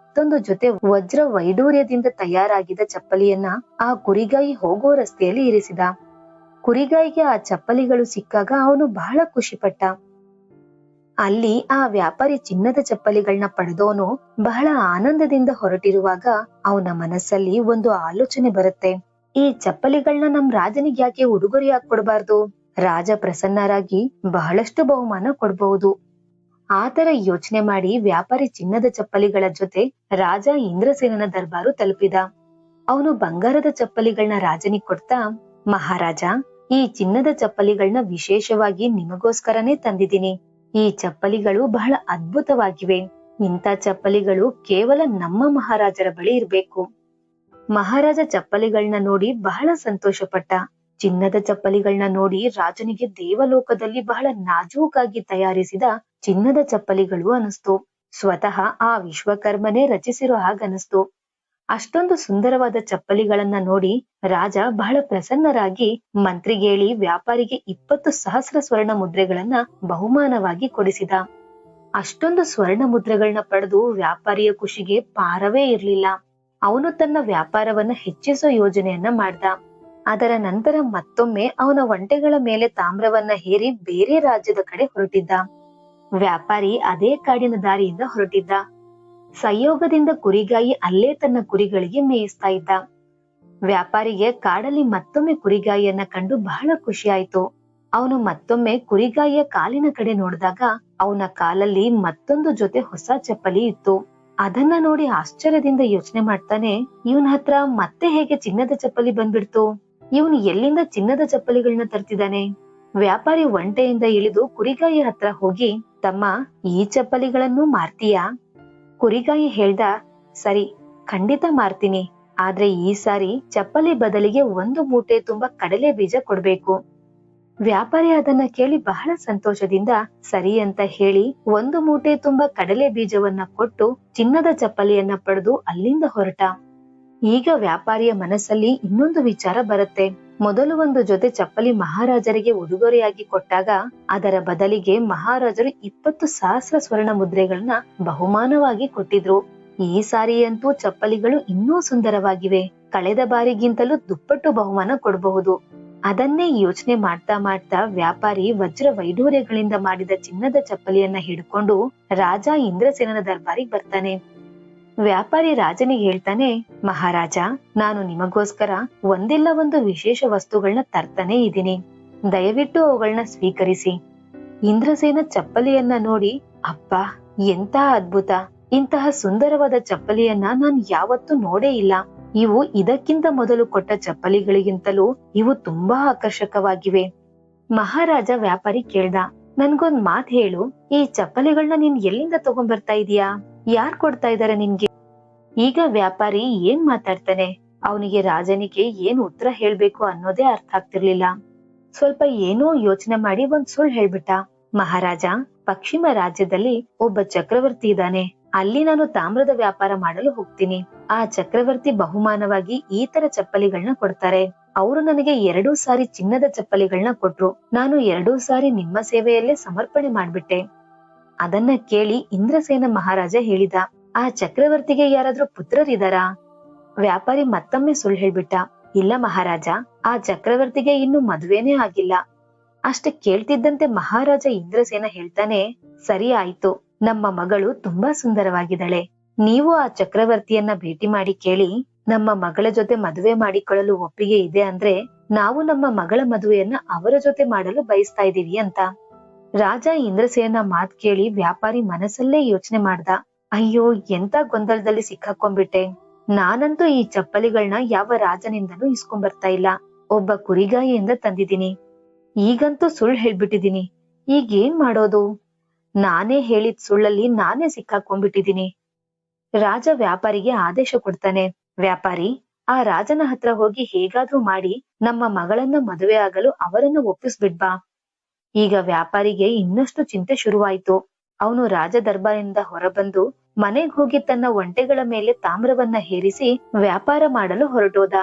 ಮತ್ತೊಂದು ಜೊತೆ ವಜ್ರ ವೈಡೂರ್ಯದಿಂದ ತಯಾರಾಗಿದ್ದ ಚಪ್ಪಲಿಯನ್ನ ಆ ಕುರಿಗಾಯಿ ಹೋಗೋ ರಸ್ತೆಯಲ್ಲಿ ಇರಿಸಿದ. ಕುರಿಗಾಯಿಗೆ ಆ ಚಪ್ಪಲಿಗಳು ಸಿಕ್ಕಾಗ ಅವನು ಬಹಳ ಖುಷಿ ಪಟ್ಟ. ಅಲ್ಲಿ ಆ ವ್ಯಾಪಾರಿ ಚಿನ್ನದ ಚಪ್ಪಲಿಗಳನ್ನ ಪಡೆದವನು ಬಹಳ ಆನಂದದಿಂದ ಹೊರಟಿರುವಾಗ ಅವನ ಮನಸ್ಸಲ್ಲಿ ಒಂದು ಆಲೋಚನೆ ಬರುತ್ತೆ. ಈ ಚಪ್ಪಲಿಗಳನ್ನ ನಮ್ ರಾಜನಿಗೆ ಯಾಕೆ ಉಡುಗೊರೆಯಾಗಿ ಕೊಡಬಾರ್ದು? ರಾಜ ಪ್ರಸನ್ನರಾಗಿ ಬಹಳಷ್ಟು ಬಹುಮಾನ ಕೊಡಬಹುದು. ಆತರ ಯೋಚನೆ ಮಾಡಿ ವ್ಯಾಪಾರಿ ಚಿನ್ನದ ಚಪ್ಪಲಿಗಳ ಜೊತೆ ರಾಜ ಇಂದ್ರಸೇನನ ದರ್ಬಾರು ತಲುಪಿದ. ಅವನು ಬಂಗಾರದ ಚಪ್ಪಲಿಗಳನ್ನ ರಾಜನಿಗೆ ಕೊಡ್ತಾ, ಮಹಾರಾಜ, ಈ ಚಿನ್ನದ ಚಪ್ಪಲಿಗಳನ್ನ ವಿಶೇಷವಾಗಿ ನಿಮಗೋಸ್ಕರನೇ ತಂದಿದ್ದೀನಿ. ಈ ಚಪ್ಪಲಿಗಳು ಬಹಳ ಅದ್ಭುತವಾಗಿವೆ. ಇಂಥ ಚಪ್ಪಲಿಗಳು ಕೇವಲ ನಮ್ಮ ಮಹಾರಾಜರ ಬಳಿ ಇರ್ಬೇಕು. ಮಹಾರಾಜ ಚಪ್ಪಲಿಗಳನ್ನ ನೋಡಿ ಬಹಳ ಸಂತೋಷಪಟ್ಟ. ಚಿನ್ನದ ಚಪ್ಪಲಿಗಳನ್ನ ನೋಡಿ ರಾಜನಿಗೆ ದೇವಲೋಕದಲ್ಲಿ ಬಹಳ ನಾಜೂಕಾಗಿ ತಯಾರಿಸಿದ ಚಿನ್ನದ ಚಪ್ಪಲಿಗಳು ಅನಿಸ್ತು. ಸ್ವತಃ ಆ ವಿಶ್ವಕರ್ಮನೇ ರಚಿಸಿರೋ ಹಾಗನಿಸ್ತು. ಅಷ್ಟೊಂದು ಸುಂದರವಾದ ಚಪ್ಪಲಿಗಳನ್ನ ನೋಡಿ ರಾಜ ಬಹಳ ಪ್ರಸನ್ನರಾಗಿ ಮಂತ್ರಿಗೇಳಿ ವ್ಯಾಪಾರಿಗೆ 20,000 ಸ್ವರ್ಣ ಮುದ್ರೆಗಳನ್ನ ಬಹುಮಾನವಾಗಿ ಕೊಡಿಸಿದ. ಅಷ್ಟೊಂದು ಸ್ವರ್ಣ ಮುದ್ರೆಗಳನ್ನ ಪಡೆದು ವ್ಯಾಪಾರಿಯ ಖುಷಿಗೆ ಪಾರವೇ ಇರ್ಲಿಲ್ಲ. ಅವನು ತನ್ನ ವ್ಯಾಪಾರವನ್ನ ಹೆಚ್ಚಿಸೋ ಯೋಜನೆಯನ್ನ ಮಾಡ್ದ. ಅದರ ನಂತರ ಮತ್ತೊಮ್ಮೆ ಅವನ ಒಂಟೆಗಳ ಮೇಲೆ ತಾಮ್ರವನ್ನ ಹೇರಿ ಬೇರೆ ರಾಜ್ಯದ ಕಡೆ ಹೊರಟಿದ್ದ. ವ್ಯಾಪಾರಿ ಅದೇ ಕಾಡಿನ ದಾರಿಯಿಂದ ಹೊರಟಿದ್ದ. ಸಂಯೋಗದಿಂದ ಕುರಿಗಾಯಿ ಅಲ್ಲೇ ತನ್ನ ಕುರಿಗಳಿಗೆ ಮೇಯಿಸ್ತಾ ಇದ್ದ. ವ್ಯಾಪಾರಿಗೆ ಕಾಡಲ್ಲಿ ಮತ್ತೊಮ್ಮೆ ಕುರಿಗಾಯಿಯನ್ನ ಕಂಡು ಬಹಳ ಖುಷಿ ಆಯ್ತು. ಅವನು ಮತ್ತೊಮ್ಮೆ ಕುರಿಗಾಯಿಯ ಕಾಲಿನ ಕಡೆ ನೋಡಿದಾಗ ಅವನ ಕಾಲಲ್ಲಿ ಮತ್ತೊಂದು ಜೊತೆ ಹೊಸ ಚಪ್ಪಲಿ ಇತ್ತು. ಅದನ್ನ ನೋಡಿ ಆಶ್ಚರ್ಯದಿಂದ ಯೋಚನೆ ಮಾಡ್ತಾನೆ, ಇವನ್ ಹತ್ರ ಮತ್ತೆ ಹೇಗೆ ಚಿನ್ನದ ಚಪ್ಪಲಿ ಬಂದ್ಬಿಡ್ತು? ಇವನು ಎಲ್ಲಿಂದ ಚಿನ್ನದ ಚಪ್ಪಲಿಗಳನ್ನ ತರ್ತಿದ್ದಾನೆ? ವ್ಯಾಪಾರಿ ಒಂಟೆಯಿಂದ ಇಳಿದು ಕುರಿಗಾಯಿ ಹತ್ರ ಹೋಗಿ, ತಮ್ಮ, ಈ ಚಪ್ಪಲಿಗಳನ್ನು ಮಾರ್ತೀಯಾ? ಕುರಿಗಾಯಿ ಹೇಳ್ದ, ಸರಿ, ಖಂಡಿತ ಮಾರ್ತೀನಿ. ಆದ್ರೆ ಈ ಸಾರಿ ಚಪ್ಪಲಿ ಬದಲಿಗೆ 1 ಮೂಟೆ ತುಂಬಾ ಕಡಲೆ ಬೀಜ ಕೊಡ್ಬೇಕು. ವ್ಯಾಪಾರಿ ಅದನ್ನ ಕೇಳಿ ಬಹಳ ಸಂತೋಷದಿಂದ ಸರಿ ಅಂತ ಹೇಳಿ 1 ಮೂಟೆ ತುಂಬಾ ಕಡಲೆ ಬೀಜವನ್ನ ಕೊಟ್ಟು ಚಿನ್ನದ ಚಪ್ಪಲಿಯನ್ನ ಪಡೆದು ಅಲ್ಲಿಂದ ಹೊರಟ. ಈಗ ವ್ಯಾಪಾರಿಯ ಮನಸ್ಸಲ್ಲಿ ಇನ್ನೊಂದು ವಿಚಾರ ಬರುತ್ತೆ. ಮೊದಲು ಒಂದು ಜೊತೆ ಚಪ್ಪಲಿ ಮಹಾರಾಜರಿಗೆ ಉಡುಗೊರೆಯಾಗಿ ಕೊಟ್ಟಾಗ ಅದರ ಬದಲಿಗೆ ಮಹಾರಾಜರು 20,000 ಸ್ವರ್ಣ ಮುದ್ರೆಗಳನ್ನ ಬಹುಮಾನವಾಗಿ ಕೊಟ್ಟಿದ್ರು. ಈ ಸಾರಿಯಂತೂ ಚಪ್ಪಲಿಗಳು ಇನ್ನೂ ಸುಂದರವಾಗಿವೆ. ಕಳೆದ ಬಾರಿಗಿಂತಲೂ ದುಪ್ಪಟ್ಟು ಬಹುಮಾನ ಕೊಡಬಹುದು. ಅದನ್ನೇ ಯೋಚನೆ ಮಾಡ್ತಾ ಮಾಡ್ತಾ ವ್ಯಾಪಾರಿ ವಜ್ರ ವೈಡೂರ್ಯಗಳಿಂದ ಮಾಡಿದ ಚಿನ್ನದ ಚಪ್ಪಲಿಯನ್ನ ಹಿಡ್ಕೊಂಡು ರಾಜ ಇಂದ್ರಸೇನನ ದರ್ಬಾರಿಗೆ ಬರ್ತಾನೆ. ವ್ಯಾಪಾರಿ ರಾಜನಿಗೆ ಹೇಳ್ತಾನೆ, ಮಹಾರಾಜ, ನಾನು ನಿಮಗೋಸ್ಕರ ಒಂದಿಲ್ಲ ಒಂದು ವಿಶೇಷ ವಸ್ತುಗಳನ್ನ ತರ್ತಾನೆ ಇದ್ದೀನಿ. ದಯವಿಟ್ಟು ಅವುಗಳನ್ನ ಸ್ವೀಕರಿಸಿ. ಇಂದ್ರಸೇನ ಚಪ್ಪಲಿಯನ್ನ ನೋಡಿ, ಅಬ್ಬಾ, ಎಂತ ಅದ್ಭುತ! ಇಂತಹ ಸುಂದರವಾದ ಚಪ್ಪಲಿಯನ್ನ ನಾನು ಯಾವತ್ತೂ ನೋಡೇ ಇಲ್ಲ. ಇವು ಇದಕ್ಕಿಂತ ಮೊದಲು ಕೊಟ್ಟ ಚಪ್ಪಲಿಗಳಿಗಿಂತಲೂ ಇವು ತುಂಬಾ ಆಕರ್ಷಕವಾಗಿವೆ. ಮಹಾರಾಜ ವ್ಯಾಪಾರಿ ಕೇಳ್ದ, ನನ್ಗೊಂದ್ ಮಾತ್ ಹೇಳು, ಈ ಚಪ್ಪಲಿಗಳನ್ನ ನೀನ್ ಎಲ್ಲಿಂದ ತಗೊಂಡ್ಬರ್ತಾ ಇದೀಯಾ? ಯಾರ್ ಕೊಡ್ತಾ ಇದಾರೆ ನಿನ್ಗೆ? ಈಗ ವ್ಯಾಪಾರಿ ಏನ್ ಮಾತಾಡ್ತಾನೆ? ಅವನಿಗೆ ರಾಜನಿಗೆ ಏನ್ ಉತ್ತರ ಹೇಳ್ಬೇಕು ಅನ್ನೋದೇ ಅರ್ಥ ಆಗ್ತಿರ್ಲಿಲ್ಲ. ಸ್ವಲ್ಪ ಏನೋ ಯೋಚನೆ ಮಾಡಿ ಒಂದ್ ಸುಳ್ಳು ಹೇಳ್ಬಿಟ್ಟ. ಮಹಾರಾಜ, ಪಶ್ಚಿಮ ರಾಜ್ಯದಲ್ಲಿ ಒಬ್ಬ ಚಕ್ರವರ್ತಿ ಇದ್ದಾನೆ. ಅಲ್ಲಿ ನಾನು ತಾಮ್ರದ ವ್ಯಾಪಾರ ಮಾಡಲು ಹೋಗ್ತೀನಿ. ಆ ಚಕ್ರವರ್ತಿ ಬಹುಮಾನವಾಗಿ ಈ ತರ ಚಪ್ಪಲಿಗಳನ್ನ ಕೊಡ್ತಾರೆ. ಅವರು ನನಗೆ 2 ಸಾರಿ ಚಿನ್ನದ ಚಪ್ಪಲಿಗಳನ್ನ ಕೊಟ್ರು. ನಾನು 2 ಸಾರಿ ನಿಮ್ಮ ಸೇವೆಯಲ್ಲೇ ಸಮರ್ಪಣೆ ಮಾಡ್ಬಿಟ್ಟೆ. ಅದನ್ನ ಕೇಳಿ ಇಂದ್ರಸೇನ ಮಹಾರಾಜ ಹೇಳಿದ, ಆ ಚಕ್ರವರ್ತಿಗೆ ಯಾರಾದ್ರೂ ಪುತ್ರರಿದಾರಾ? ವ್ಯಾಪಾರಿ ಮತ್ತೊಮ್ಮೆ ಸುಳ್ಳು ಹೇಳ್ಬಿಟ್ಟ. ಇಲ್ಲ ಮಹಾರಾಜ, ಆ ಚಕ್ರವರ್ತಿಗೆ ಇನ್ನು ಮದುವೆನೇ ಆಗಿಲ್ಲ. ಅಷ್ಟ ಕೇಳ್ತಿದ್ದಂತೆ ಮಹಾರಾಜ ಇಂದ್ರಸೇನ ಹೇಳ್ತಾನೆ, ಸರಿ ಆಯ್ತು, ನಮ್ಮ ಮಗಳು ತುಂಬಾ ಸುಂದರವಾಗಿದ್ದಾಳೆ. ನೀವು ಆ ಚಕ್ರವರ್ತಿಯನ್ನ ಭೇಟಿ ಮಾಡಿ ಕೇಳಿ, ನಮ್ಮ ಮಗಳ ಜೊತೆ ಮದುವೆ ಮಾಡಿಕೊಳ್ಳಲು ಒಪ್ಪಿಗೆ ಇದೆ ಅಂದ್ರೆ ನಾವು ನಮ್ಮ ಮಗಳ ಮದುವೆಯನ್ನ ಅವರ ಜೊತೆ ಮಾಡಲು ಬಯಸ್ತಾ ಇದೀವಿ ಅಂತ. ರಾಜ ಇಂದ್ರಸೇನ ಮಾತ್ ಕೇಳಿ ವ್ಯಾಪಾರಿ ಮನಸ್ಸಲ್ಲೇ ಯೋಚನೆ ಮಾಡ್ದ, ಅಯ್ಯೋ, ಎಂತ ಗೊಂದಲದಲ್ಲಿ ಸಿಕ್ಕಾಕೊಂಡ್ಬಿಟ್ಟೆ. ನಾನಂತೂ ಈ ಚಪ್ಪಲಿಗಳನ್ನ ಯಾವ ರಾಜನಿಂದನೂ ಇಸ್ಕೊಂಡ್ ಇಲ್ಲ, ಒಬ್ಬ ಕುರಿಗಾಯಿಯಿಂದ ತಂದಿದ್ದೀನಿ. ಈಗಂತೂ ಸುಳ್ಳು ಹೇಳ್ಬಿಟ್ಟಿದೀನಿ. ಈಗೇನ್ ಮಾಡೋದು? ನಾನೇ ಹೇಳಿದ ಸುಳ್ಳಲ್ಲಿ ನಾನೇ ಸಿಕ್ಕಾಕೊಂಡ್ಬಿಟ್ಟಿದೀನಿ. ರಾಜ ವ್ಯಾಪಾರಿಗೆ ಆದೇಶ ಕೊಡ್ತಾನೆ, ವ್ಯಾಪಾರಿ, ಆ ರಾಜನ ಹತ್ರ ಹೋಗಿ ಹೇಗಾದ್ರೂ ಮಾಡಿ ನಮ್ಮ ಮಗಳನ್ನ ಮದುವೆ ಆಗಲು ಅವರನ್ನ ಒಪ್ಪಿಸ್ಬಿಡ್ಬಾ. ಈಗ ವ್ಯಾಪಾರಿಗೆ ಇನ್ನಷ್ಟು ಚಿಂತೆ ಶುರುವಾಯ್ತು. ಅವನು ರಾಜ ದರ್ಬಾರಿಂದ ಹೊರಬಂದು ಮನೆಗ್ ಹೋಗಿ ತನ್ನ ಒಂಟೆಗಳ ಮೇಲೆ ತಾಮ್ರವನ್ನ ಹೇರಿಸಿ ವ್ಯಾಪಾರ ಮಾಡಲು ಹೊರಟೋದ.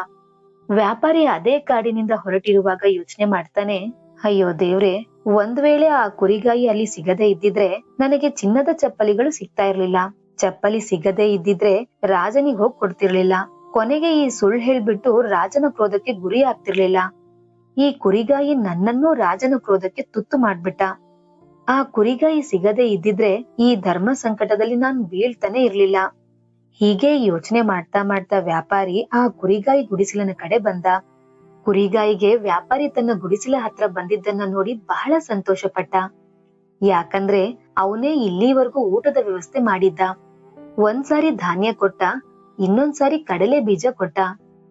ವ್ಯಾಪಾರಿ ಅದೇ ಕಾಡಿನಿಂದ ಹೊರಟಿರುವಾಗ ಯೋಚನೆ ಮಾಡ್ತಾನೆ, ಅಯ್ಯೋ ದೇವ್ರೆ, ಒಂದ್ ವೇಳೆ ಆ ಕುರಿಗಾಯಿ ಅಲ್ಲಿ ಸಿಗದೆ ಇದ್ದಿದ್ರೆ ನನಗೆ ಚಿನ್ನದ ಚಪ್ಪಲಿಗಳು ಸಿಗ್ತಾ ಇರ್ಲಿಲ್ಲ. ಚಪ್ಪಲಿ ಸಿಗದೆ ಇದ್ದಿದ್ರೆ ರಾಜನಿಗೆ ಹೋಗ್ ಕೊಡ್ತಿರ್ಲಿಲ್ಲ. ಕೊನೆಗೆ ಈ ಸುಳ್ಳು ಹೇಳ್ಬಿಟ್ಟು ರಾಜನ ಕ್ರೋಧಕ್ಕೆ ಗುರಿ ಆಗ್ತಿರ್ಲಿಲ್ಲ. ಈ ಕುರಿಗಾಯಿ ನನ್ನನ್ನು ರಾಜನ ಕ್ರೋಧಕ್ಕೆ ತುತ್ತು ಮಾಡ್ಬಿಟ್ಟ. ಆ ಕುರಿಗಾಯಿ ಸಿಗದೆ ಇದ್ದಿದ್ರೆ ಈ ಧರ್ಮ ಸಂಕಟದಲ್ಲಿ ನಾನ್ ಬೀಳ್ತಾನೆ ಇರ್ಲಿಲ್ಲ. ಹೀಗೆ ಯೋಚನೆ ಮಾಡ್ತಾ ಮಾಡ್ತಾ ವ್ಯಾಪಾರಿ ಆ ಕುರಿಗಾಯಿ ಗುಡಿಸಲಿನ ಕಡೆ ಬಂದ. ಕುರಿಗಾಯಿಗೆ ವ್ಯಾಪಾರಿ ತನ್ನ ಗುಡಿಸಲ ಹತ್ರ ಬಂದಿದ್ದನ್ನ ನೋಡಿ ಬಹಳ ಸಂತೋಷ ಪಟ್ಟ. ಯಾಕಂದ್ರೆ ಅವನೇ ಇಲ್ಲಿವರೆಗೂ ಊಟದ ವ್ಯವಸ್ಥೆ ಮಾಡಿದ್ದ. ಒಂದ್ಸಾರಿ ಧಾನ್ಯ ಕೊಟ್ಟ, ಇನ್ನೊಂದ್ಸಾರಿ ಕಡಲೆ ಬೀಜ ಕೊಟ್ಟ.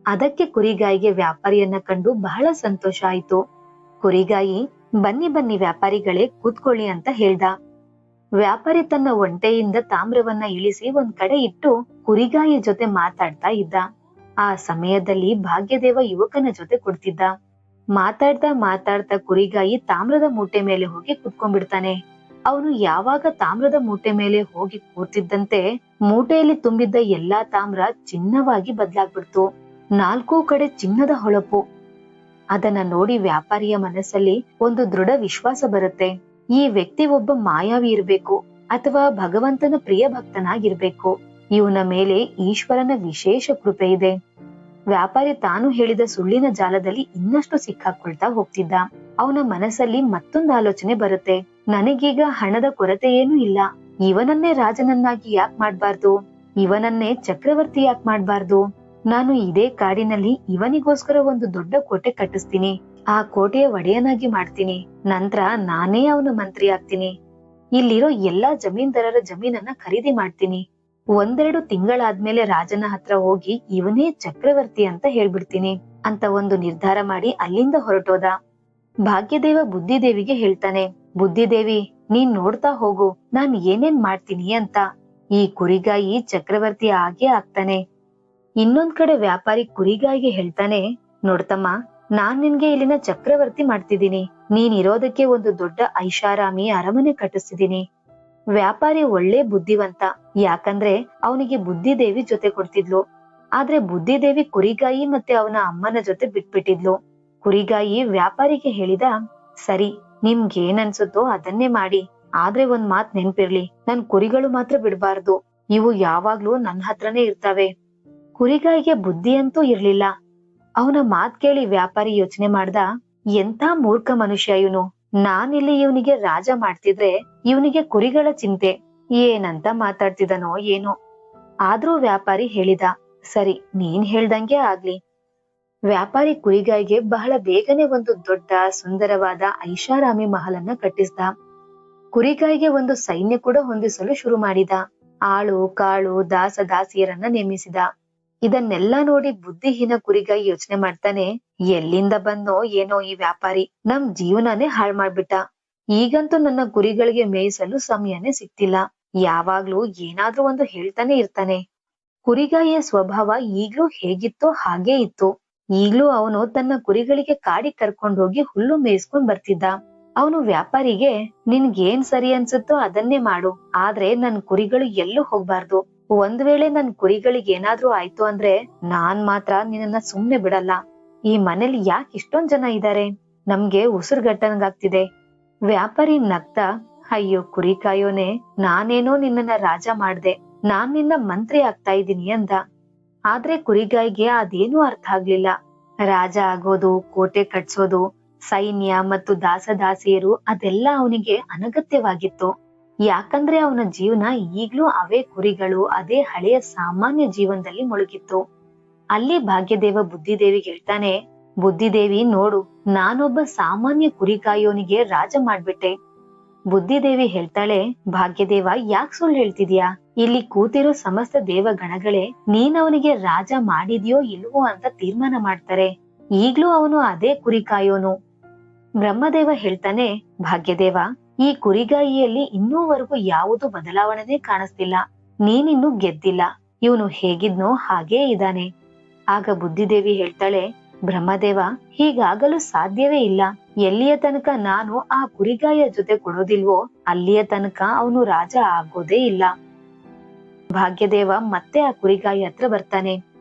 ಅದಕ್ಕೆ ಕುರಿಗಾಯಿಗೆ ವ್ಯಾಪಾರಿಯನ್ನ ಕಂಡು ಬಹಳ ಸಂತೋಷ ಆಯ್ತು. ಕುರಿಗಾಯಿ, ಬನ್ನಿ ಬನ್ನಿ ವ್ಯಾಪಾರಿಗಳೇ, ಕೂತ್ಕೊಳ್ಳಿ ಅಂತ ಹೇಳ್ದ. ವ್ಯಾಪಾರಿ ತನ್ನ ಒಂಟೆಯಿಂದ ತಾಮ್ರವನ್ನ ಇಳಿಸಿ ಒಂದ್ ಕಡೆ ಇಟ್ಟು ಕುರಿಗಾಯಿ ಜೊತೆ ಮಾತಾಡ್ತಾ ಇದ್ದ. ಆ ಸಮಯದಲ್ಲಿ ಭಾಗ್ಯದೇವ ಯುವಕನ ಜೊತೆ ಕೊಡ್ತಿದ್ದ. ಮಾತಾಡ್ತಾ ಮಾತಾಡ್ತಾ ಕುರಿಗಾಯಿ ತಾಮ್ರದ ಮೂಟೆ ಮೇಲೆ ಹೋಗಿ ಕುತ್ಕೊಂಡ್ಬಿಡ್ತಾನೆ. ಅವನು ಯಾವಾಗ ತಾಮ್ರದ ಮೂಟೆ ಮೇಲೆ ಹೋಗಿ ಕೂತಿದ್ದಂತೆ ಮೂಟೆಯಲ್ಲಿ ತುಂಬಿದ್ದ ಎಲ್ಲಾ ತಾಮ್ರ ಚಿನ್ನವಾಗಿ ಬದಲಾಗ್ಬಿಡ್ತು. 4 ಕಡೆ ಚಿನ್ನದ ಹೊಳಪು. ಅದನ್ನ ನೋಡಿ ವ್ಯಾಪಾರಿಯ ಮನಸ್ಸಲ್ಲಿ ಒಂದು ದೃಢ ವಿಶ್ವಾಸ ಬರುತ್ತೆ. ಈ ವ್ಯಕ್ತಿ ಒಬ್ಬ ಮಾಯಾವಿ ಇರ್ಬೇಕು, ಅಥವಾ ಭಗವಂತನ ಪ್ರಿಯ ಭಕ್ತನಾಗಿರ್ಬೇಕು. ಇವನ ಮೇಲೆ ಈಶ್ವರನ ವಿಶೇಷ ಕೃಪೆ ಇದೆ. ವ್ಯಾಪಾರಿ ತಾನು ಹೇಳಿದ ಸುಳ್ಳಿನ ಜಾಲದಲ್ಲಿ ಇನ್ನಷ್ಟು ಸಿಕ್ಕಾಕೊಳ್ತಾ ಹೋಗ್ತಿದ್ದ. ಅವನ ಮನಸ್ಸಲ್ಲಿ ಮತ್ತೊಂದು ಆಲೋಚನೆ ಬರುತ್ತೆ. ನನಗೀಗ ಹಣದ ಕೊರತೆ ಏನೂ ಇಲ್ಲ. ಇವನನ್ನೇ ರಾಜನನ್ನಾಗಿ ಯಾಕೆ ಮಾಡ್ಬಾರ್ದು? ಇವನನ್ನೇ ಚಕ್ರವರ್ತಿ ಯಾಕೆ ಮಾಡ್ಬಾರ್ದು? ನಾನು ಇದೇ ಕಾಡಿನಲ್ಲಿ ಇವನಿಗೋಸ್ಕರ ಒಂದು ದೊಡ್ಡ ಕೋಟೆ ಕಟ್ಟಿಸ್ತೀನಿ. ಆ ಕೋಟೆಯ ಒಡೆಯನಾಗಿ ಮಾಡ್ತೀನಿ. ನಂತರ ನಾನೇ ಅವನ ಮಂತ್ರಿ ಆಗ್ತೀನಿ. ಇಲ್ಲಿರೋ ಎಲ್ಲಾ ಜಮೀನ್ದಾರರ ಜಮೀನನ್ನ ಖರೀದಿ ಮಾಡ್ತೀನಿ. 1-2 ತಿಂಗಳಾದ್ಮೇಲೆ ರಾಜನ ಹತ್ರ ಹೋಗಿ ಇವನೇ ಚಕ್ರವರ್ತಿ ಅಂತ ಹೇಳ್ಬಿಡ್ತೀನಿ ಅಂತ ಒಂದು ನಿರ್ಧಾರ ಮಾಡಿ ಅಲ್ಲಿಂದ ಹೊರಟೋದ. ಭಾಗ್ಯದೇವ ಬುದ್ಧಿದೇವಿಗೆ ಹೇಳ್ತಾನೆ, ಬುದ್ಧಿದೇವಿ, ನೀನ್ ನೋಡ್ತಾ ಹೋಗು ನಾನ್ ಏನೇನ್ ಮಾಡ್ತೀನಿ ಅಂತ. ಈ ಕುರಿಗಾಯಿ ಚಕ್ರವರ್ತಿ ಆಗೇ ಆಗ್ತಾನೆ. ಇನ್ನೊಂದ್ ಕಡೆ ವ್ಯಾಪಾರಿ ಕುರಿಗಾಯಿಗೆ ಹೇಳ್ತಾನೆ, ನೋಡ್ತಮ್ಮ, ನಾನ್ ನಿನ್ಗೆ ಇಲ್ಲಿನ ಚಕ್ರವರ್ತಿ ಮಾಡ್ತಿದ್ದೀನಿ. ನೀನ್ ಇರೋದಕ್ಕೆ ಒಂದು ದೊಡ್ಡ ಐಷಾರಾಮಿ ಅರಮನೆ ಕಟ್ಟಿಸ್ತಿದ್ದೀನಿ. ವ್ಯಾಪಾರಿ ಒಳ್ಳೆ ಬುದ್ಧಿವಂತ. ಯಾಕಂದ್ರೆ ಅವನಿಗೆ ಬುದ್ಧಿದೇವಿ ಜೊತೆ ಕೊಡ್ತಿದ್ಲು. ಆದ್ರೆ ಬುದ್ಧಿದೇವಿ ಕುರಿಗಾಯಿ ಮತ್ತೆ ಅವನ ಅಮ್ಮನ ಜೊತೆ ಬಿಟ್ಬಿಟ್ಟಿದ್ಲು. ಕುರಿಗಾಯಿ ವ್ಯಾಪಾರಿಗೆ ಹೇಳಿದ, ಸರಿ, ನಿಮ್ಗೇನ್ ಅನ್ಸುತ್ತೋ ಅದನ್ನೇ ಮಾಡಿ. ಆದ್ರೆ ಒಂದ್ ಮಾತ್ ನೆನ್ಪಿರ್ಲಿ, ನನ್ ಕುರಿಗಳು ಮಾತ್ರ ಬಿಡ್ಬಾರ್ದು. ಇವು ಯಾವಾಗ್ಲೂ ನನ್ ಹತ್ರನೇ ಇರ್ತಾವೆ. ಕುರಿಗಾಯಿಗೆ ಬುದ್ಧಿ ಅಂತೂ ಇರ್ಲಿಲ್ಲ. ಅವನ ಮಾತ್ ಕೇಳಿ ವ್ಯಾಪಾರಿ ಯೋಚನೆ ಮಾಡ್ದ, ಎಂಥ ಮೂರ್ಖ ಮನುಷ್ಯ ಇವನು. ನಾನಿಲ್ಲಿ ಇವನಿಗೆ ರಾಜ ಮಾಡ್ತಿದ್ರೆ ಇವನಿಗೆ ಕುರಿಗಳ ಚಿಂತೆ. ಏನಂತ ಮಾತಾಡ್ತಿದನೋ ಏನೋ. ಆದ್ರೂ ವ್ಯಾಪಾರಿ ಹೇಳಿದ, ಸರಿ, ನೀನ್ ಹೇಳ್ದಂಗೆ ಆಗ್ಲಿ. ವ್ಯಾಪಾರಿ ಕುರಿಗಾಯಿಗೆ ಬಹಳ ಬೇಗನೆ ಒಂದು ದೊಡ್ಡ ಸುಂದರವಾದ ಐಷಾರಾಮಿ ಮಹಲನ್ನ ಕಟ್ಟಿಸ್ದ. ಕುರಿಗಾಯಿಗೆ ಒಂದು ಸೈನ್ಯ ಕೂಡ ಹೊಂದಿಸಲು ಶುರು ಮಾಡಿದ. ಆಳು ಕಾಳು ದಾಸ ದಾಸಿಯರನ್ನ ನೇಮಿಸಿದ. ಇದನ್ನೆಲ್ಲಾ ನೋಡಿ ಬುದ್ಧಿಹೀನ ಕುರಿಗಾಯಿ ಯೋಚನೆ ಮಾಡ್ತಾನೆ, ಎಲ್ಲಿಂದ ಬಂದೋ ಏನೋ ಈ ವ್ಯಾಪಾರಿ ನಮ್ ಜೀವನನೇ ಹಾಳ್ ಮಾಡ್ಬಿಟ್ಟ. ಈಗಂತೂ ನನ್ನ ಕುರಿಗಳಿಗೆ ಮೇಯಿಸಲು ಸಮಯನೇ ಸಿಕ್ತಿಲ್ಲ. ಯಾವಾಗ್ಲೂ ಏನಾದ್ರೂ ಒಂದು ಹೇಳ್ತಾನೆ ಇರ್ತಾನೆ. ಕುರಿಗಾಯಿಯ ಸ್ವಭಾವ ಈಗ್ಲೂ ಹೇಗಿತ್ತೋ ಹಾಗೇ ಇತ್ತು. ಈಗ್ಲೂ ಅವನು ತನ್ನ ಕುರಿಗಳಿಗೆ ಕಾಡಿಗೆ ಕರ್ಕೊಂಡೋಗಿ ಹುಲ್ಲು ಮೇಯಿಸ್ಕೊಂಡ್ ಬರ್ತಿದ್ದ. ಅವನು ವ್ಯಾಪಾರಿಗೆ, ನಿನ್ಗೇನ್ ಸರಿ ಅನ್ಸುತ್ತೋ ಅದನ್ನೇ ಮಾಡು, ಆದ್ರೆ ನನ್ ಕುರಿಗಳು ಎಲ್ಲೂ ಹೋಗ್ಬಾರ್ದು. ಒಂದ್ ವೇಳೆ ನನ್ ಕುರಿಗಳಿಗೆ ಏನಾದ್ರೂ ಆಯ್ತು ಅಂದ್ರೆ ನಾನ್ ಮಾತ್ರ ನಿನ್ನನ್ನ ಸುಮ್ನೆ ಬಿಡಲ್ಲ. ಈ ಮನೇಲಿ ಯಾಕೆ ಇಷ್ಟೊಂದ್ ಜನ ಇದ್ದಾರೆ? ನಮ್ಗೆ ಉಸಿರುಗಟ್ಟಂಗಾಗ್ತಿದೆ. ವ್ಯಾಪಾರಿ ನಗ್ತಾ, ಅಯ್ಯೋ ಕುರಿ ಕಾಯೋನೆ, ನಾನೇನೋ ನಿನ್ನನ್ನ ರಾಜ ಮಾಡ್ದೆ, ನಾನ್ ನಿನ್ನ ಮಂತ್ರಿ ಆಗ್ತಾ ಇದ್ದೀನಿ ಅಂದ. ಆದ್ರೆ ಕುರಿಗಾಯಿಗೆ ಅದೇನೂ ಅರ್ಥ ಆಗ್ಲಿಲ್ಲ. ರಾಜ ಆಗೋದು, ಕೋಟೆ ಕಟ್ಸೋದು, ಸೈನ್ಯ ಮತ್ತು ದಾಸದಾಸಿಯರು ಅದೆಲ್ಲ ಅವನಿಗೆ ಅನಗತ್ಯವಾಗಿತ್ತು. ಯಾಕಂದ್ರೆ ಅವನ ಜೀವನ ಈಗ್ಲೂ ಅವೇ ಕುರಿಗಳು, ಅದೇ ಹಳೆಯ ಸಾಮಾನ್ಯ ಜೀವನದಲ್ಲಿ ಮುಳುಗಿತ್ತು. ಅಲ್ಲಿ ಭಾಗ್ಯದೇವ ಬುದ್ಧಿದೇವಿಗೆ ಹೇಳ್ತಾನೆ, ಬುದ್ಧಿದೇವಿ ನೋಡು, ನಾನೊಬ್ಬ ಸಾಮಾನ್ಯ ಕುರಿ ಕಾಯೋನಿಗೆ ರಾಜ ಮಾಡ್ಬಿಟ್ಟೆ. ಬುದ್ಧಿದೇವಿ ಹೇಳ್ತಾಳೆ, ಭಾಗ್ಯದೇವ, ಯಾಕೆ ಸುಳ್ಳು ಹೇಳ್ತಿದ್ಯಾ? ಇಲ್ಲಿ ಕೂತಿರೋ ಸಮಸ್ತ ದೇವಗಣಗಳೇ ನೀನ್ ಅವನಿಗೆ ರಾಜ ಮಾಡಿದ್ಯೋ ಇಲ್ವೋ ಅಂತ ತೀರ್ಮಾನ ಮಾಡ್ತಾರೆ. ಈಗ್ಲೂ ಅವನು ಅದೇ ಕುರಿ ಕಾಯೋನು. ಬ್ರಹ್ಮದೇವ ಹೇಳ್ತಾನೆ, ಭಾಗ್ಯದೇವ, ಈ ಕುರಿಗಾಯಿಯಲ್ಲಿ ಇನ್ನೂವರೆಗೂ ಯಾವುದು ಬದಲಾವಣೆನೇ ಕಾಣಿಸ್ತಿಲ್ಲ. ನೀನಿನ್ನೂ ಗೆದ್ದಿಲ್ಲ. ಇವನು ಹೇಗಿದ್ನೋ ಹಾಗೇ ಇದ್ದಾನೆ. ಆಗ ಬುದ್ಧಿದೇವಿ ಹೇಳ್ತಾಳೆ, ಬ್ರಹ್ಮದೇವ, ಹೀಗಾಗಲು ಸಾಧ್ಯವೇ ಇಲ್ಲ. ಎಲ್ಲಿಯ ತನಕ ನಾನು ಆ ಕುರಿಗಾಯಿಯ ಜೊತೆ ಕೊಡೋದಿಲ್ವೋ ಅಲ್ಲಿಯ ತನಕ ಅವನು ರಾಜ ಆಗೋದೇ ಇಲ್ಲ. ಭಾಗ್ಯದೇವ ಮತ್ತೆ ಆ ಕುರಿಗಾಯಿ ಹತ್ರ ಬರ್ತಾನೆ.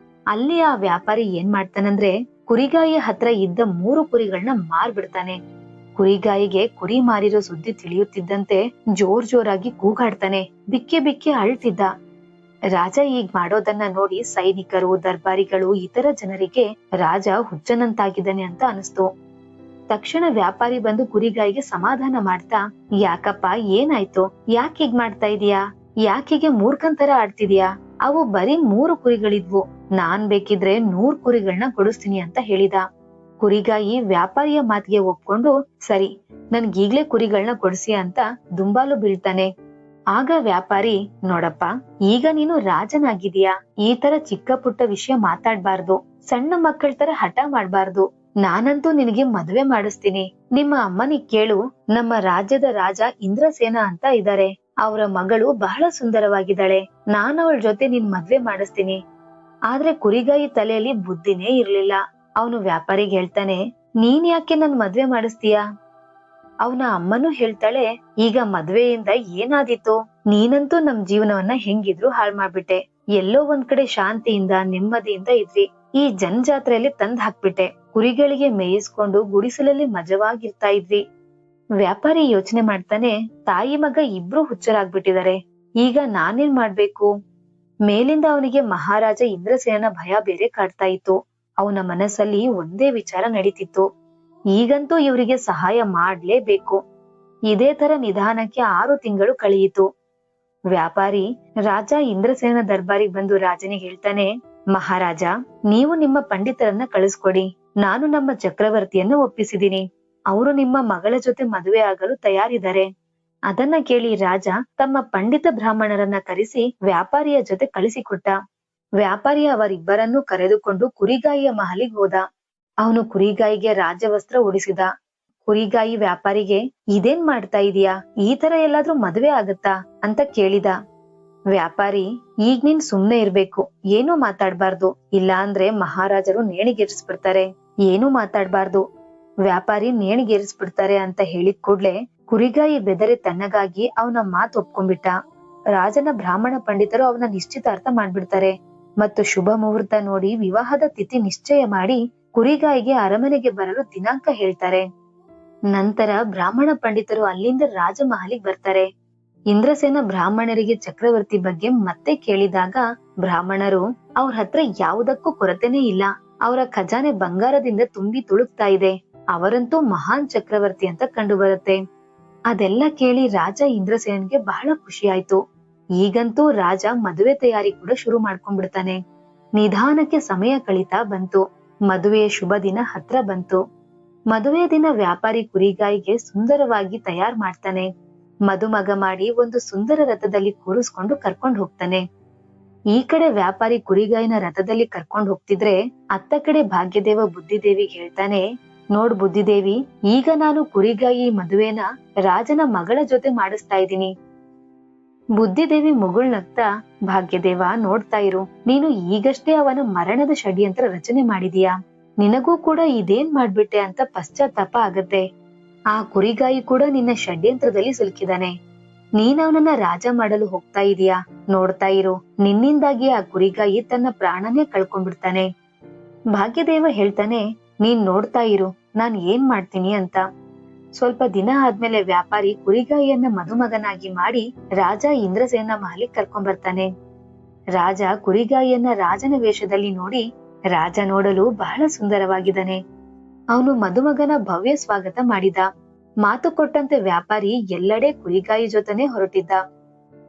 ಅಲ್ಲಿ ಆ ವ್ಯಾಪಾರಿ ಏನ್ ಮಾಡ್ತಾನಂದ್ರೆ ಕುರಿಗಾಯಿಯ ಹತ್ರ ಇದ್ದ 3 ಕುರಿಗಳನ್ನ ಮಾರ್ಬಿಡ್ತಾನೆ. ಕುರಿಗಾಯಿಗೆ ಕುರಿ ಮಾರಿರೋ ಸುದ್ದಿ ತಿಳಿಯುತ್ತಿದ್ದಂತೆ ಜೋರಾಗಿ ಕೂಗಾಡ್ತಾನೆ, ಬಿಕ್ಕಿ ಬಿಕ್ಕಿ ಅಳ್ತಿದ್ದ. ರಾಜ ಈಗ ಮಾಡೋದನ್ನ ನೋಡಿ ಸೈನಿಕರು, ದರ್ಬಾರಿಗಳು, ಇತರ ಜನರಿಗೆ ರಾಜ ಹುಚ್ಚನಂತಾಗಿದ್ದಾನೆ ಅಂತ ಅನಿಸ್ತು. ತಕ್ಷಣ ವ್ಯಾಪಾರಿ ಬಂದು ಕುರಿಗಾಯಿಗೆ ಸಮಾಧಾನ ಮಾಡ್ತಾ, ಯಾಕಪ್ಪ ಏನಾಯ್ತು? ಯಾಕೆ ಹೀಗ್ ಮಾಡ್ತಾ ಇದೀಯಾ? ಯಾಕೀಗೆ ಮೂರ್ಖಂತರ ಆಡ್ತಿದ್ಯಾ? ಅವು ಬರೀ 3 ಕುರಿಗಳಿದ್ವು. ನಾನ್ ಬೇಕಿದ್ರೆ 100 ಕುರಿಗಳನ್ನ ಕೊಡಿಸ್ತೀನಿ ಅಂತ ಹೇಳಿದ. ಕುರಿಗಾಯಿ ವ್ಯಾಪಾರಿಯ ಮಾತಿಗೆ ಒಪ್ಕೊಂಡು, ಸರಿ ನನ್ಗೀಗ್ಲೇ ಕುರಿಗಳನ್ನ ಕೊಡಿಸಿ ಅಂತ ದುಂಬಾಲು ಬೀಳ್ತಾನೆ. ಆಗ ವ್ಯಾಪಾರಿ, ನೋಡಪ್ಪ, ಈಗ ನೀನು ರಾಜನಾಗಿದೀಯಾ, ಈ ತರ ಚಿಕ್ಕ ಪುಟ್ಟ ವಿಷಯ ಮಾತಾಡ್ಬಾರ್ದು, ಸಣ್ಣ ಮಕ್ಕಳ ತರ ಹಠ ಮಾಡ್ಬಾರ್ದು. ನಾನಂತೂ ನಿನಗೆ ಮದುವೆ ಮಾಡಿಸ್ತೀನಿ. ನಿಮ್ಮ ಅಮ್ಮನಿಗ್ ಕೇಳು, ನಮ್ಮ ರಾಜ್ಯದ ರಾಜ ಇಂದ್ರಸೇನ ಅಂತ ಇದ್ದಾರೆ. ಅವರ ಮಗಳು ಬಹಳ ಸುಂದರವಾಗಿದ್ದಾಳೆ. ನಾನು ಅವಳ ಜೊತೆ ನಿನ್ ಮದ್ವೆ ಮಾಡಿಸ್ತೀನಿ. ಆದ್ರೆ ಕುರಿಗಾಯಿ ತಲೆಯಲ್ಲಿ ಬುದ್ಧಿನೇ ಇರ್ಲಿಲ್ಲ. ಅವನು ವ್ಯಾಪಾರಿಗೆ ಹೇಳ್ತಾನೆ, ನೀನ್ ಯಾಕೆ ನನ್ ಮದ್ವೆ ಮಾಡಿಸ್ತೀಯಾ? ಅವನ ಅಮ್ಮನೂ ಹೇಳ್ತಾಳೆ, ಈಗ ಮದ್ವೆಯಿಂದ ಏನಾದೀತು? ನೀನಂತೂ ನಮ್ ಜೀವನವನ್ನ ಹೆಂಗಿದ್ರು ಹಾಳ್ ಮಾಡ್ಬಿಟ್ಟೆ. ಎಲ್ಲೋ ಒಂದ್ ಕಡೆ ಶಾಂತಿಯಿಂದ ನೆಮ್ಮದಿಯಿಂದ ಇದ್ವಿ, ಈ ಜನಜಾತ್ರೆಯಲ್ಲಿ ತಂದ್ ಹಾಕ್ಬಿಟ್ಟೆ. ಕುರಿಗಳಿಗೆ ಮೇಯಿಸ್ಕೊಂಡು ಗುಡಿಸಲಲ್ಲಿ ಮಜವಾಗಿರ್ತಾ ಇದ್ವಿ. ವ್ಯಾಪಾರಿ ಯೋಚನೆ ಮಾಡ್ತಾನೆ, ತಾಯಿ ಮಗ ಇಬ್ರು ಹುಚ್ಚರಾಗ್ಬಿಟ್ಟಿದ್ದಾರೆ. ಈಗ ನಾನೇನ್ ಮಾಡ್ಬೇಕು? ಮೇಲಿಂದ ಅವನಿಗೆ ಮಹಾರಾಜ ಇಂದ್ರಸೇನ ಭಯ ಬೇರೆ ಕಾಡ್ತಾ ಇತ್ತು. ಅವನ ಮನಸ್ಸಲ್ಲಿ ಒಂದೇ ವಿಚಾರ ನಡೀತಿತ್ತು, ಈಗಂತೂ ಇವರಿಗೆ ಸಹಾಯ ಮಾಡ್ಲೇಬೇಕು. ಇದೇ ತರ ನಿಧಾನಕ್ಕೆ 6 ತಿಂಗಳು ಕಳೆಯಿತು. ವ್ಯಾಪಾರಿ ರಾಜ ಇಂದ್ರಸೇನ ದರ್ಬಾರಿಗೆ ಬಂದು ರಾಜನಿಗೆ ಹೇಳ್ತಾನೆ, ಮಹಾರಾಜ, ನೀವು ನಿಮ್ಮ ಪಂಡಿತರನ್ನ ಕಳಿಸ್ಕೊಡಿ. ನಾನು ನಮ್ಮ ಚಕ್ರವರ್ತಿಯನ್ನು ಒಪ್ಪಿಸಿದ್ದೀನಿ. ಅವರು ನಿಮ್ಮ ಮಗಳ ಜೊತೆ ಮದುವೆ ಆಗಲು ತಯಾರಿದ್ದಾರೆ. ಅದನ್ನ ಕೇಳಿ ರಾಜ ತಮ್ಮ ಪಂಡಿತ ಬ್ರಾಹ್ಮಣರನ್ನ ಕರೆಸಿ ವ್ಯಾಪಾರಿಯ ಜೊತೆ ಕಳಿಸಿಕೊಟ್ಟ. ವ್ಯಾಪಾರಿ ಅವರಿಬ್ಬರನ್ನೂ ಕರೆದುಕೊಂಡು ಕುರಿಗಾಯಿಯ ಮಹಲಿಗೆ ಹೋದ. ಅವನು ಕುರಿಗಾಯಿಗೆ ರಾಜವಸ್ತ್ರ ಉಡಿಸಿದ. ಕುರಿಗಾಯಿ ವ್ಯಾಪಾರಿಗೆ, ಇದೇನ್ ಮಾಡ್ತಾ ಇದೀಯಾ? ಈ ತರ ಎಲ್ಲಾದ್ರೂ ಮದುವೆ ಆಗತ್ತಾ ಅಂತ ಕೇಳಿದ. ವ್ಯಾಪಾರಿ, ಈಗ ನೀನ್ ಸುಮ್ನೆ ಇರ್ಬೇಕು, ಏನೂ ಮಾತಾಡ್ಬಾರ್ದು, ಇಲ್ಲ ಅಂದ್ರೆ ಮಹಾರಾಜರು ನೇಣಿಗೇರಿಸ್ಬಿಡ್ತಾರೆ. ಏನೂ ಮಾತಾಡ್ಬಾರ್ದು, ವ್ಯಾಪಾರಿ ನೇಣಿಗೇರಿಸ್ಬಿಡ್ತಾರೆ ಅಂತ ಹೇಳಿದ ಕೂಡ್ಲೆ ಕುರಿಗಾಯಿ ಬೆದರಿ ತಣ್ಣಗಾಗಿ ಅವನ ಮಾತು ಒಪ್ಕೊಂಡ್ಬಿಟ್ಟ. ರಾಜನ ಬ್ರಾಹ್ಮಣ ಪಂಡಿತರು ಅವನ ನಿಶ್ಚಿತಾರ್ಥ ಮಾಡ್ಬಿಡ್ತಾರೆ ಮತ್ತು ಶುಭ ಮುಹೂರ್ತ ನೋಡಿ ವಿವಾಹದ ತಿಥಿ ನಿಶ್ಚಯ ಮಾಡಿ ಕುರಿಗಾಯಿಗೆ ಅರಮನೆಗೆ ಬರಲು ದಿನಾಂಕ ಹೇಳ್ತಾರೆ. ನಂತರ ಬ್ರಾಹ್ಮಣ ಪಂಡಿತರು ಅಲ್ಲಿಂದ ರಾಜಮಹಲಿಗೆ ಬರ್ತಾರೆ. ಇಂದ್ರಸೇನ ಬ್ರಾಹ್ಮಣರಿಗೆ ಚಕ್ರವರ್ತಿ ಬಗ್ಗೆ ಮತ್ತೆ ಕೇಳಿದಾಗ ಬ್ರಾಹ್ಮಣರು, ಅವ್ರ ಹತ್ರ ಯಾವುದಕ್ಕೂ ಕೊರತೆನೇ ಇಲ್ಲ, ಅವರ ಖಜಾನೆ ಬಂಗಾರದಿಂದ ತುಂಬಿ ತುಳುಕ್ತಾ ಇದೆ, ಅವರಂತೂ ಮಹಾನ್ ಚಕ್ರವರ್ತಿ ಅಂತ ಕಂಡು ಬರುತ್ತೆ. ಅದೆಲ್ಲ ಕೇಳಿ ರಾಜ ಇಂದ್ರಸೇನ್ಗೆ ಬಹಳ ಖುಷಿ ಆಯ್ತು. ಈಗಂತೂ ರಾಜ ಮದುವೆ ತಯಾರಿ ಕೂಡ ಶುರು ಮಾಡ್ಕೊಂಡ್ಬಿಡ್ತಾನೆ. ನಿಧಾನಕ್ಕೆ ಸಮಯ ಕಳೀತಾ ಬಂತು. ಮದುವೆಯ ಶುಭ ದಿನ ಹತ್ರ ಬಂತು. ಮದುವೆ ದಿನ ವ್ಯಾಪಾರಿ ಕುರಿಗಾಯಿಗೆ ಸುಂದರವಾಗಿ ತಯಾರ್ ಮಾಡ್ತಾನೆ. ಮದುಮಗ ಮಾಡಿ ಒಂದು ಸುಂದರ ರಥದಲ್ಲಿ ಕೂರಿಸ್ಕೊಂಡು ಕರ್ಕೊಂಡು ಹೋಗ್ತಾನೆ. ಈ ಕಡೆ ವ್ಯಾಪಾರಿ ಕುರಿಗಾಯಿನ ರಥದಲ್ಲಿ ಕರ್ಕೊಂಡು ಹೋಗ್ತಿದ್ರೆ ಅತ್ತ ಕಡೆ ಭಾಗ್ಯದೇವ ಬುದ್ಧಿದೇವಿಗೆ ಹೇಳ್ತಾನೆ, ನೋಡ್ ಬುದ್ಧಿದೇವಿ, ಈಗ ನಾನು ಕುರಿಗಾಯಿ ಮದುವೆನ ರಾಜನ ಮಗಳ ಜೊತೆ ಮಾಡಿಸ್ತಾ ಇದ್ದೀನಿ. ಬುದ್ಧಿದೇವಿ ಮುಗುಳ್ನಗ್ತಾ, ಭಾಗ್ಯದೇವ, ನೋಡ್ತಾ ಇರು, ನೀನು ಈಗಷ್ಟೇ ಅವನ ಮರಣದ ಷಡ್ಯಂತ್ರ ರಚನೆ ಮಾಡಿದೀಯಾ. ನಿನಗೂ ಕೂಡ ಇದೇನ್ ಮಾಡ್ಬಿಟ್ಟೆ ಅಂತ ಪಶ್ಚಾತ್ತಾಪ ಆಗತ್ತೆ. ಆ ಕುರಿಗಾಯಿ ಕೂಡ ನಿನ್ನ ಷಡ್ಯಂತ್ರದಲ್ಲಿ ಸಿಲುಕಿದಾನೆ. ನೀನ್ ಅವನನ್ನ ರಾಜ ಮಾಡಲು ಹೋಗ್ತಾ ಇದೀಯಾ. ನೋಡ್ತಾ ಇರು, ನಿನ್ನಿಂದಾಗಿ ಆ ಕುರಿಗಾಯಿ ತನ್ನ ಪ್ರಾಣನೇ ಕಳ್ಕೊಂಡ್ಬಿಡ್ತಾನೆ. ಭಾಗ್ಯದೇವ ಹೇಳ್ತಾನೆ, ನೀನ್ ನೋಡ್ತಾ ಇರು, ನಾನ್ ಏನ್ ಮಾಡ್ತೀನಿ ಅಂತ. ಸ್ವಲ್ಪ ದಿನ ಆದ್ಮೇಲೆ ವ್ಯಾಪಾರಿ ಕುರಿಗಾಯಿಯನ್ನ ಮದುಮಗನಾಗಿ ಮಾಡಿ ರಾಜ ಇಂದ್ರಸೇನ ಮಹಲಿಗೆ ಕರ್ಕೊಂಡ್ ಬರ್ತಾನೆ. ರಾಜ ಕುರಿಗಾಯಿಯನ್ನ ರಾಜನ ವೇಷದಲ್ಲಿ ನೋಡಿ, ರಾಜ ನೋಡಲು ಬಹಳ ಸುಂದರವಾಗಿದ್ದಾನೆ. ಅವನು ಮದುಮಗನ ಭವ್ಯ ಸ್ವಾಗತ ಮಾಡಿದ. ಮಾತು ಕೊಟ್ಟಂತೆ ವ್ಯಾಪಾರಿ ಎಲ್ಲೆಡೆ ಕುರಿಗಾಯಿ ಜೊತೆನೆ ಹೊರಟಿದ್ದ.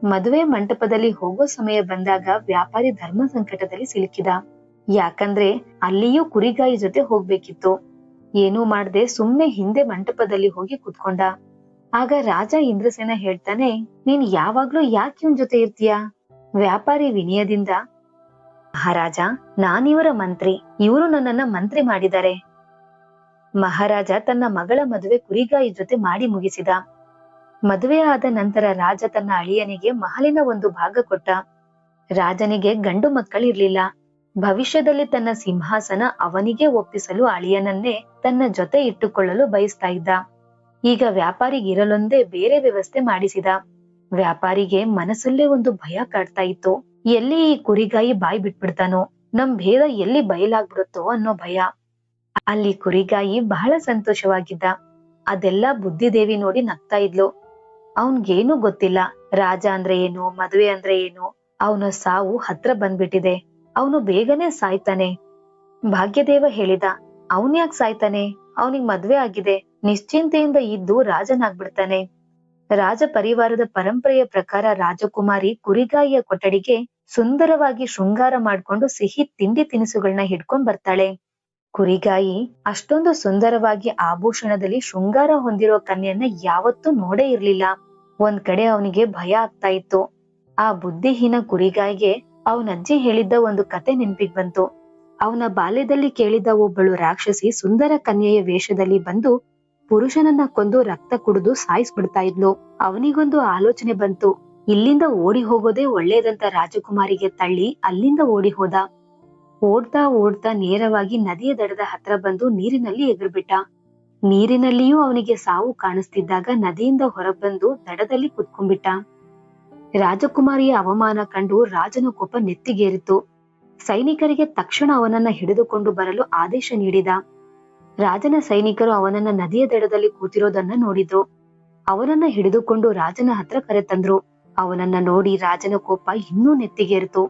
ಮದುವೆ ಮಂಟಪದಲ್ಲಿ ಹೋಗೋ ಸಮಯ ಬಂದಾಗ ವ್ಯಾಪಾರಿ ಧರ್ಮ ಸಂಕಟದಲ್ಲಿ ಸಿಲುಕಿದ. ಯಾಕಂದ್ರೆ ಅಲ್ಲಿಯೂ ಕುರಿಗಾಯಿ ಜೊತೆ ಹೋಗ್ಬೇಕಿತ್ತು. ಏನೂ ಮಾಡ್ದೆ ಸುಮ್ನೆ ಹಿಂದೆ ಮಂಟಪದಲ್ಲಿ ಹೋಗಿ ಕುತ್ಕೊಂಡ. ಆಗ ರಾಜ ಇಂದ್ರಸೇನ ಹೇಳ್ತಾನೆ, ನೀನ್ ಯಾವಾಗ್ಲೂ ಯಾಕೆ ಇವನ್ ಜೊತೆ ಇರ್ತೀಯ? ವ್ಯಾಪಾರಿ ವಿನಯದಿಂದ, ಮಹಾರಾಜ, ನಾನಿವರ ಮಂತ್ರಿ, ಇವರು ನನ್ನನ್ನ ಮಂತ್ರಿ ಮಾಡಿದ್ದಾರೆ. ಮಹಾರಾಜ ತನ್ನ ಮಗಳ ಮದುವೆ ಕುರಿಗಾಯಿ ಜೊತೆ ಮಾಡಿ ಮುಗಿಸಿದ. ಮದುವೆ ಆದ ನಂತರ ರಾಜ ತನ್ನ ಅಳಿಯನಿಗೆ ಮಹಲಿನ ಒಂದು ಭಾಗ ಕೊಟ್ಟ. ರಾಜನಿಗೆ ಗಂಡು ಮಕ್ಕಳಿರ್ಲಿಲ್ಲ. ಭವಿಷ್ಯದಲ್ಲಿ ತನ್ನ ಸಿಂಹಾಸನ ಅವನಿಗೆ ಒಪ್ಪಿಸಲು ಅಳಿಯನನ್ನೇ ತನ್ನ ಜೊತೆ ಇಟ್ಟುಕೊಳ್ಳಲು ಬಯಸ್ತಾ ಇದ್ದ. ಈಗ ವ್ಯಾಪಾರಿಗಿರಲೊಂದೇ ಬೇರೆ ವ್ಯವಸ್ಥೆ ಮಾಡಿಸಿದ. ವ್ಯಾಪಾರಿಗೆ ಮನಸ್ಸಲ್ಲೇ ಒಂದು ಭಯ ಕಾಡ್ತಾ ಇತ್ತು. ಎಲ್ಲಿ ಈ ಕುರಿಗಾಯಿ ಬಾಯಿ ಬಿಟ್ಬಿಡ್ತಾನೋ, ನಮ್ ಭೇದ ಎಲ್ಲಿ ಬಯಲಾಗ್ಬಿಡುತ್ತೋ ಅನ್ನೋ ಭಯ. ಅಲ್ಲಿ ಕುರಿಗಾಯಿ ಬಹಳ ಸಂತೋಷವಾಗಿದ್ದ. ಅದೆಲ್ಲ ಬುದ್ಧಿದೇವಿ ನೋಡಿ ನಗ್ತಾ ಇದ್ಲು. ಅವನ್ಗೇನು ಗೊತ್ತಿಲ್ಲ, ರಾಜ ಅಂದ್ರೆ ಏನು, ಮದುವೆ ಅಂದ್ರೆ ಏನು. ಅವನ ಸಾವು ಹತ್ರ ಬಂದ್ಬಿಟ್ಟಿದೆ, ಅವನು ಬೇಗನೆ ಸಾಯ್ತಾನೆ. ಭಾಗ್ಯದೇವ ಹೇಳಿದ, ಅವನ್ ಯಾಕೆ ಸಾಯ್ತಾನೆ? ಅವನಿಗೆ ಮದ್ವೆ ಆಗಿದೆ, ನಿಶ್ಚಿಂತೆಯಿಂದ ಇದ್ದು ರಾಜನಾಗ್ಬಿಡ್ತಾನೆ. ರಾಜ ಪರಿವಾರದ ಪರಂಪರೆಯ ಪ್ರಕಾರ ರಾಜಕುಮಾರಿ ಕುರಿಗಾಯಿಯ ಕೊಠಡಿಗೆ ಸುಂದರವಾಗಿ ಶೃಂಗಾರ ಮಾಡ್ಕೊಂಡು ಸಿಹಿ ತಿಂಡಿ ತಿನಿಸುಗಳನ್ನ ಹಿಡ್ಕೊಂಡ್ ಬರ್ತಾಳೆ. ಕುರಿಗಾಯಿ ಅಷ್ಟೊಂದು ಸುಂದರವಾಗಿ ಆಭೂಷಣದಲ್ಲಿ ಶೃಂಗಾರ ಹೊಂದಿರೋ ಕನ್ಯನ್ನ ಯಾವತ್ತೂ ನೋಡೇ ಇರ್ಲಿಲ್ಲ. ಒಂದ್ ಕಡೆ ಅವನಿಗೆ ಭಯ ಆಗ್ತಾ ಇತ್ತು. ಆ ಬುದ್ಧಿಹೀನ ಕುರಿಗಾಯಿಗೆ ಅವನಜ್ಜಿ ಹೇಳಿದ್ದ ಒಂದು ಕತೆ ನೆನ್ಪಿಗ್ ಬಂತು. ಅವನ ಬಾಲ್ಯದಲ್ಲಿ ಕೇಳಿದ್ದ ಒಬ್ಬಳು ರಾಕ್ಷಸಿ ಸುಂದರ ಕನ್ಯೆಯ ವೇಷದಲ್ಲಿ ಬಂದು ಪುರುಷನನ್ನ ಕೊಂದು ರಕ್ತ ಕುಡಿದು ಸಾಯಿಸ್ಬಿಡ್ತಾ ಇದ್ಲು. ಅವನಿಗೊಂದು ಆಲೋಚನೆ ಬಂತು. ಇಲ್ಲಿಂದ ಓಡಿ ಹೋಗೋದೇ ಒಳ್ಳೇದಂತ ರಾಜಕುಮಾರಿಗೆ ತಳ್ಳಿ ಅಲ್ಲಿಂದ ಓಡಿ ಹೋದ. ಓಡ್ತಾ ಓಡ್ತಾ ನೇರವಾಗಿ ನದಿಯ ದಡದ ಹತ್ರ ಬಂದು ನೀರಿನಲ್ಲಿ ಎಗರ್ಬಿಟ್ಟ. ನೀರಿನಲ್ಲಿಯೂ ಅವನಿಗೆ ಸಾವು ಕಾಣಿಸ್ತಿದ್ದಾಗ ನದಿಯಿಂದ ಹೊರಬಂದು ದಡದಲ್ಲಿ ಕುತ್ಕೊಂಡ್ಬಿಟ್ಟ. ರಾಜಕುಮಾರಿಯ ಅವಮಾನ ಕಂಡು ರಾಜನ ಕೋಪ ನೆತ್ತಿಗೇರಿತು. ಸೈನಿಕರಿಗೆ ತಕ್ಷಣ ಅವನನ್ನ ಹಿಡಿದುಕೊಂಡು ಬರಲು ಆದೇಶ ನೀಡಿದ. ರಾಜನ ಸೈನಿಕರು ಅವನನ್ನ ನದಿಯ ದಡದಲ್ಲಿ ಕೂತಿರೋದನ್ನ ನೋಡಿದ್ರು. ಅವನನ್ನ ಹಿಡಿದುಕೊಂಡು ರಾಜನ ಹತ್ರ ಕರೆತಂದ್ರು. ಅವನನ್ನ ನೋಡಿ ರಾಜನ ಕೋಪ ಇನ್ನೂ ನೆತ್ತಿಗೇರಿತು.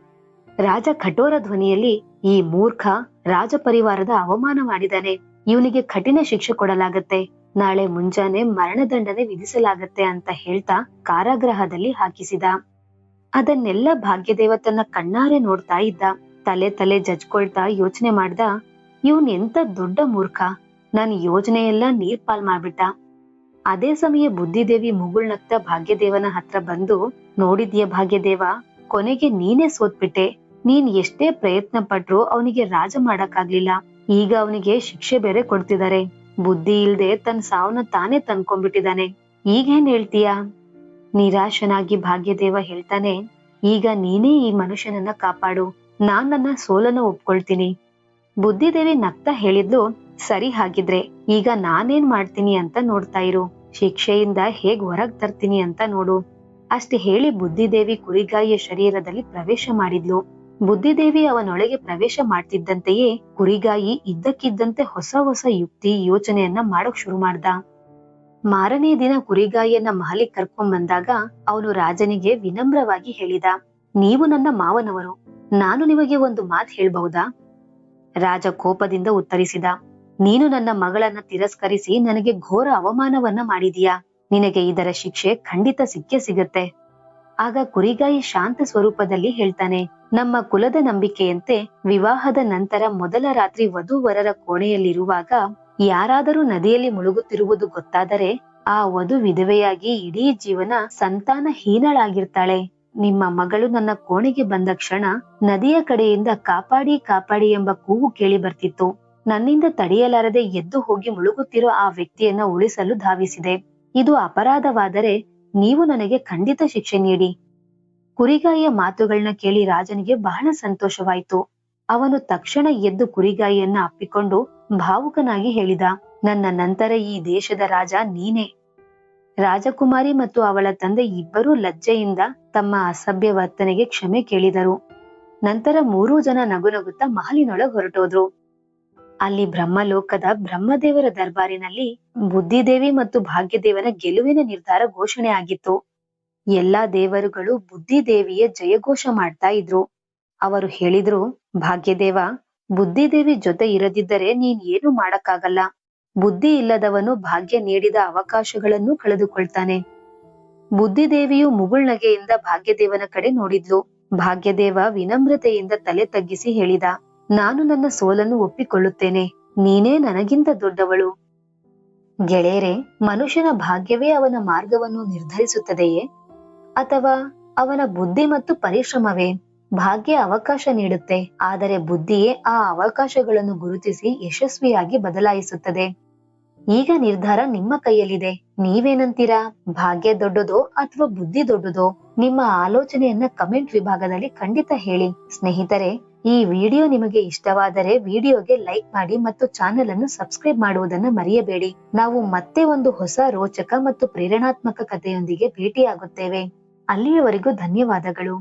ರಾಜ ಕಠೋರ ಧ್ವನಿಯಲ್ಲಿ, ಈ ಮೂರ್ಖ ರಾಜ ಪರಿವಾರದ ಅವಮಾನ ಮಾಡಿದಾನೆ, ಇವನಿಗೆ ಕಠಿಣ ಶಿಕ್ಷೆ ಕೊಡಲಾಗತ್ತೆ, ನಾಳೆ ಮುಂಜಾನೆ ಮರಣದಂಡನೆ ವಿಧಿಸಲಾಗತ್ತೆ ಅಂತ ಹೇಳ್ತಾ ಕಾರಾಗೃಹದಲ್ಲಿ ಹಾಕಿಸಿದ. ಅದನ್ನೆಲ್ಲ ಭಾಗ್ಯದೇವ ತನ್ನ ಕಣ್ಣಾರೆ ನೋಡ್ತಾ ಇದ್ದ. ತಲೆ ತಲೆ ಜಜ್ಕೊಳ್ತಾ ಯೋಚನೆ ಮಾಡ್ದ, ಇವನ್ ಎಂತ ದೊಡ್ಡ ಮೂರ್ಖ, ನನ್ ಯೋಜನೆಯೆಲ್ಲ ನೀರ್ಪಾಲ್ ಮಾಡ್ಬಿಟ್ಟ. ಅದೇ ಸಮಯ ಬುದ್ಧಿದೇವಿ ಮುಗುಳ್ನಗ್ತಾ ಭಾಗ್ಯದೇವನ ಹತ್ರ ಬಂದು, ನೋಡಿದ್ಯ ಭಾಗ್ಯದೇವ, ಕೊನೆಗೆ ನೀನೇ ಸೋತ್ಬಿಟ್ಟೆ. ನೀನ್ ಎಷ್ಟೇ ಪ್ರಯತ್ನ ಪಟ್ರು ಅವನಿಗೆ ರಾಜ ಮಾಡಕ್ಕಾಗ್ಲಿಲ್ಲ. ಈಗ ಅವನಿಗೆ ಶಿಕ್ಷೆ ಬೇರೆ ಕೊಡ್ತಿದ್ದಾರೆ. ಬುದ್ಧಿ ಇಲ್ದೆ ತನ್ ಸಾವನ್ನ ತಾನೇ ತಂದ್ಕೊಂಡ್ಬಿಟ್ಟಿದ್ದಾನೆ. ಈಗೇನ್ ಹೇಳ್ತೀಯಾ? ನಿರಾಶನಾಗಿ ಭಾಗ್ಯದೇವ ಹೇಳ್ತಾನೆ, ಈಗ ನೀನೇ ಈ ಮನುಷ್ಯನನ್ನ ಕಾಪಾಡು, ನಾನ್ ನನ್ನ ಸೋಲನ್ನ ಒಪ್ಕೊಳ್ತೀನಿ. ಬುದ್ಧಿದೇವಿ ನಗ್ತಾ ಹೇಳಿದ್ಲು, ಸರಿ, ಹಾಗಿದ್ರೆ ಈಗ ನಾನೇನ್ ಮಾಡ್ತೀನಿ ಅಂತ ನೋಡ್ತಾ ಇರು, ಶಿಕ್ಷೆಯಿಂದ ಹೇಗ್ ಹೊರಗ್ ತರ್ತೀನಿ ಅಂತ ನೋಡು. ಅಷ್ಟೇ ಹೇಳಿ ಬುದ್ಧಿದೇವಿ ಕುರಿಗಾಯಿಯ ಶರೀರದಲ್ಲಿ ಪ್ರವೇಶ ಮಾಡಿದ್ಲು. ಬುದ್ಧಿದೇವಿ ಅವನೊಳಗೆ ಪ್ರವೇಶ ಮಾಡ್ತಿದ್ದಂತೆಯೇ ಕುರಿಗಾಯಿ ಇದ್ದಕ್ಕಿದ್ದಂತೆ ಹೊಸ ಹೊಸ ಯುಕ್ತಿ ಯೋಚನೆಯನ್ನ ಮಾಡಕ್ ಶುರು ಮಾಡ್ದ. ಮಾರನೇ ದಿನ ಕುರಿಗಾಯಿಯನ್ನ ಮಹಲಿಗೆ ಕರ್ಕೊಂಡ್ ಬಂದಾಗ ಅವನು ರಾಜನಿಗೆ ವಿನಮ್ರವಾಗಿ ಹೇಳಿದ, ನೀವು ನನ್ನ ಮಾವನವರು, ನಾನು ನಿಮಗೆ ಒಂದು ಮಾತು ಹೇಳ್ಬಹುದಾ? ರಾಜ ಕೋಪದಿಂದ ಉತ್ತರಿಸಿದ, ನೀನು ನನ್ನ ಮಗಳನ್ನ ತಿರಸ್ಕರಿಸಿ ನನಗೆ ಘೋರ ಅವಮಾನವನ್ನ ಮಾಡಿದೀಯಾ. ನಿನಗೆ ಇದರ ಶಿಕ್ಷೆ ಖಂಡಿತ ಸಿಕ್ಕೇ ಸಿಗತ್ತೆ. ಆಗ ಕುರಿಗಾಯಿ ಶಾಂತ ಸ್ವರೂಪದಲ್ಲಿ ಹೇಳ್ತಾನೆ, ನಮ್ಮ ಕುಲದ ನಂಬಿಕೆಯಂತೆ ವಿವಾಹದ ನಂತರ ಮೊದಲ ರಾತ್ರಿ ವಧುವರರ ಕೋಣೆಯಲ್ಲಿರುವಾಗ ಯಾರಾದರೂ ನದಿಯಲ್ಲಿ ಮುಳುಗುತ್ತಿರುವುದು ಗೊತ್ತಾದರೆ ಆ ವಧು ವಿಧವೆಯಾಗಿ ಇಡೀ ಜೀವನ ಸಂತಾನಹೀನಳಾಗಿರ್ತಾಳೆ. ನಿಮ್ಮ ಮಗಳು ನನ್ನ ಕೋಣೆಗೆ ಬಂದ ಕ್ಷಣ ನದಿಯ ಕಡೆಯಿಂದ ಕಾಪಾಡಿ ಕಾಪಾಡಿ ಎಂಬ ಕೂಗು ಕೇಳಿ ಬರ್ತಿತ್ತು. ನನ್ನಿಂದ ತಡೆಯಲಾರದೆ ಎದ್ದು ಹೋಗಿ ಮುಳುಗುತ್ತಿರೋ ಆ ವ್ಯಕ್ತಿಯನ್ನ ಉಳಿಸಲು ಧಾವಿಸಿದೆ. ಇದು ಅಪರಾಧವಾದರೆ ನೀವು ನನಗೆ ಖಂಡಿತ ಶಿಕ್ಷೆ ನೀಡಿ. ಕುರಿಗಾಯಿಯ ಮಾತುಗಳನ್ನ ಕೇಳಿ ರಾಜನಿಗೆ ಬಹಳ ಸಂತೋಷವಾಯಿತು. ಅವನು ತಕ್ಷಣ ಎದ್ದು ಕುರಿಗಾಯಿಯನ್ನ ಅಪ್ಪಿಕೊಂಡು ಭಾವುಕನಾಗಿ ಹೇಳಿದ, ನನ್ನ ನಂತರ ಈ ದೇಶದ ರಾಜ ನೀನೇ. ರಾಜಕುಮಾರಿ ಮತ್ತು ಅವಳ ತಂದೆ ಇಬ್ಬರೂ ಲಜ್ಜೆಯಿಂದ ತಮ್ಮ ಅಸಭ್ಯ ವರ್ತನೆಗೆ ಕ್ಷಮೆ ಕೇಳಿದರು. ನಂತರ 3 ಜನ ನಗುನಗುತ್ತಾ ಮಹಲಿನೊಳಗೆ ಹೊರಟೋದ್ರು. ಅಲ್ಲಿ ಬ್ರಹ್ಮಲೋಕದ ಬ್ರಹ್ಮದೇವರ ದರ್ಬಾರಿನಲ್ಲಿ ಬುದ್ಧಿದೇವಿ ಮತ್ತು ಭಾಗ್ಯದೇವನ ಗೆಲುವಿನ ನಿರ್ಧಾರ ಘೋಷಣೆ ಆಗಿತ್ತು. ಎಲ್ಲಾ ದೇವರುಗಳು ಬುದ್ಧಿದೇವಿಯ ಜಯಘೋಷ ಮಾಡ್ತಾ ಇದ್ರು. ಅವರು ಹೇಳಿದ್ರು, ಭಾಗ್ಯದೇವ, ಬುದ್ಧಿದೇವಿ ಜೊತೆ ಇರದಿದ್ದರೆ ನೀನ್ ಏನು ಮಾಡಕ್ಕಾಗಲ್ಲ. ಬುದ್ಧಿ ಇಲ್ಲದವನು ಭಾಗ್ಯ ನೀಡಿದ ಅವಕಾಶಗಳನ್ನು ಕಳೆದುಕೊಳ್ತಾನೆ. ಬುದ್ಧಿದೇವಿಯು ಮುಗುಳ್ನಗೆಯಿಂದ ಭಾಗ್ಯದೇವನ ಕಡೆ ನೋಡಿದ್ಲು. ಭಾಗ್ಯದೇವ ವಿನಮ್ರತೆಯಿಂದ ತಲೆ ತಗ್ಗಿಸಿ ಹೇಳಿದ, ನಾನು ನನ್ನ ಸೋಲನ್ನು ಒಪ್ಪಿಕೊಳ್ಳುತ್ತೇನೆ, ನೀನೇ ನನಗಿಂತ ದೊಡ್ಡವಳು. ಗೆಳೆಯರೆ, ಮನುಷ್ಯನ ಭಾಗ್ಯವೇ ಅವನ ಮಾರ್ಗವನ್ನು ನಿರ್ಧರಿಸುತ್ತದೆಯೇ ಅಥವಾ ಅವನ ಬುದ್ಧಿ ಮತ್ತು ಪರಿಶ್ರಮವೇ? ಭಾಗ್ಯ ಅವಕಾಶ ನೀಡುತ್ತೆ, ಆದರೆ ಬುದ್ಧಿಯೇ ಆ ಅವಕಾಶಗಳನ್ನು ಗುರುತಿಸಿ ಯಶಸ್ವಿಯಾಗಿ ಬದಲಾಯಿಸುತ್ತದೆ. ಈಗ ನಿರ್ಧಾರ ನಿಮ್ಮ ಕೈಯಲ್ಲಿದೆ. ನೀವೇನಂತೀರಾ? ಭಾಗ್ಯ ದೊಡ್ಡದೋ ಅಥವಾ ಬುದ್ಧಿ ದೊಡ್ಡದೋ? ನಿಮ್ಮ ಆಲೋಚನೆಯನ್ನ ಕಮೆಂಟ್ ವಿಭಾಗದಲ್ಲಿ ಖಂಡಿತ ಹೇಳಿ. ಸ್ನೇಹಿತರೆ, ಈ ವಿಡಿಯೋ ನಿಮಗೆ ಇಷ್ಟವಾದರೆ ವಿಡಿಯೋಗೆ ಲೈಕ್ ಮಾಡಿ ಮತ್ತು ಚಾನೆಲ್ ಅನ್ನು ಸಬ್ಸ್ಕ್ರೈಬ್ ಮಾಡುವುದನ್ನು ಮರೆಯಬೇಡಿ. ನಾವು ಮತ್ತೆ ಒಂದು ಹೊಸ ರೋಚಕ ಮತ್ತು ಪ್ರೇರಣಾತ್ಮಕ ಕಥೆಯೊಂದಿಗೆ ಭೇಟಿಯಾಗುತ್ತೇವೆ. ಅಲ್ಲಿಯವರೆಗೂ ಧನ್ಯವಾದಗಳು.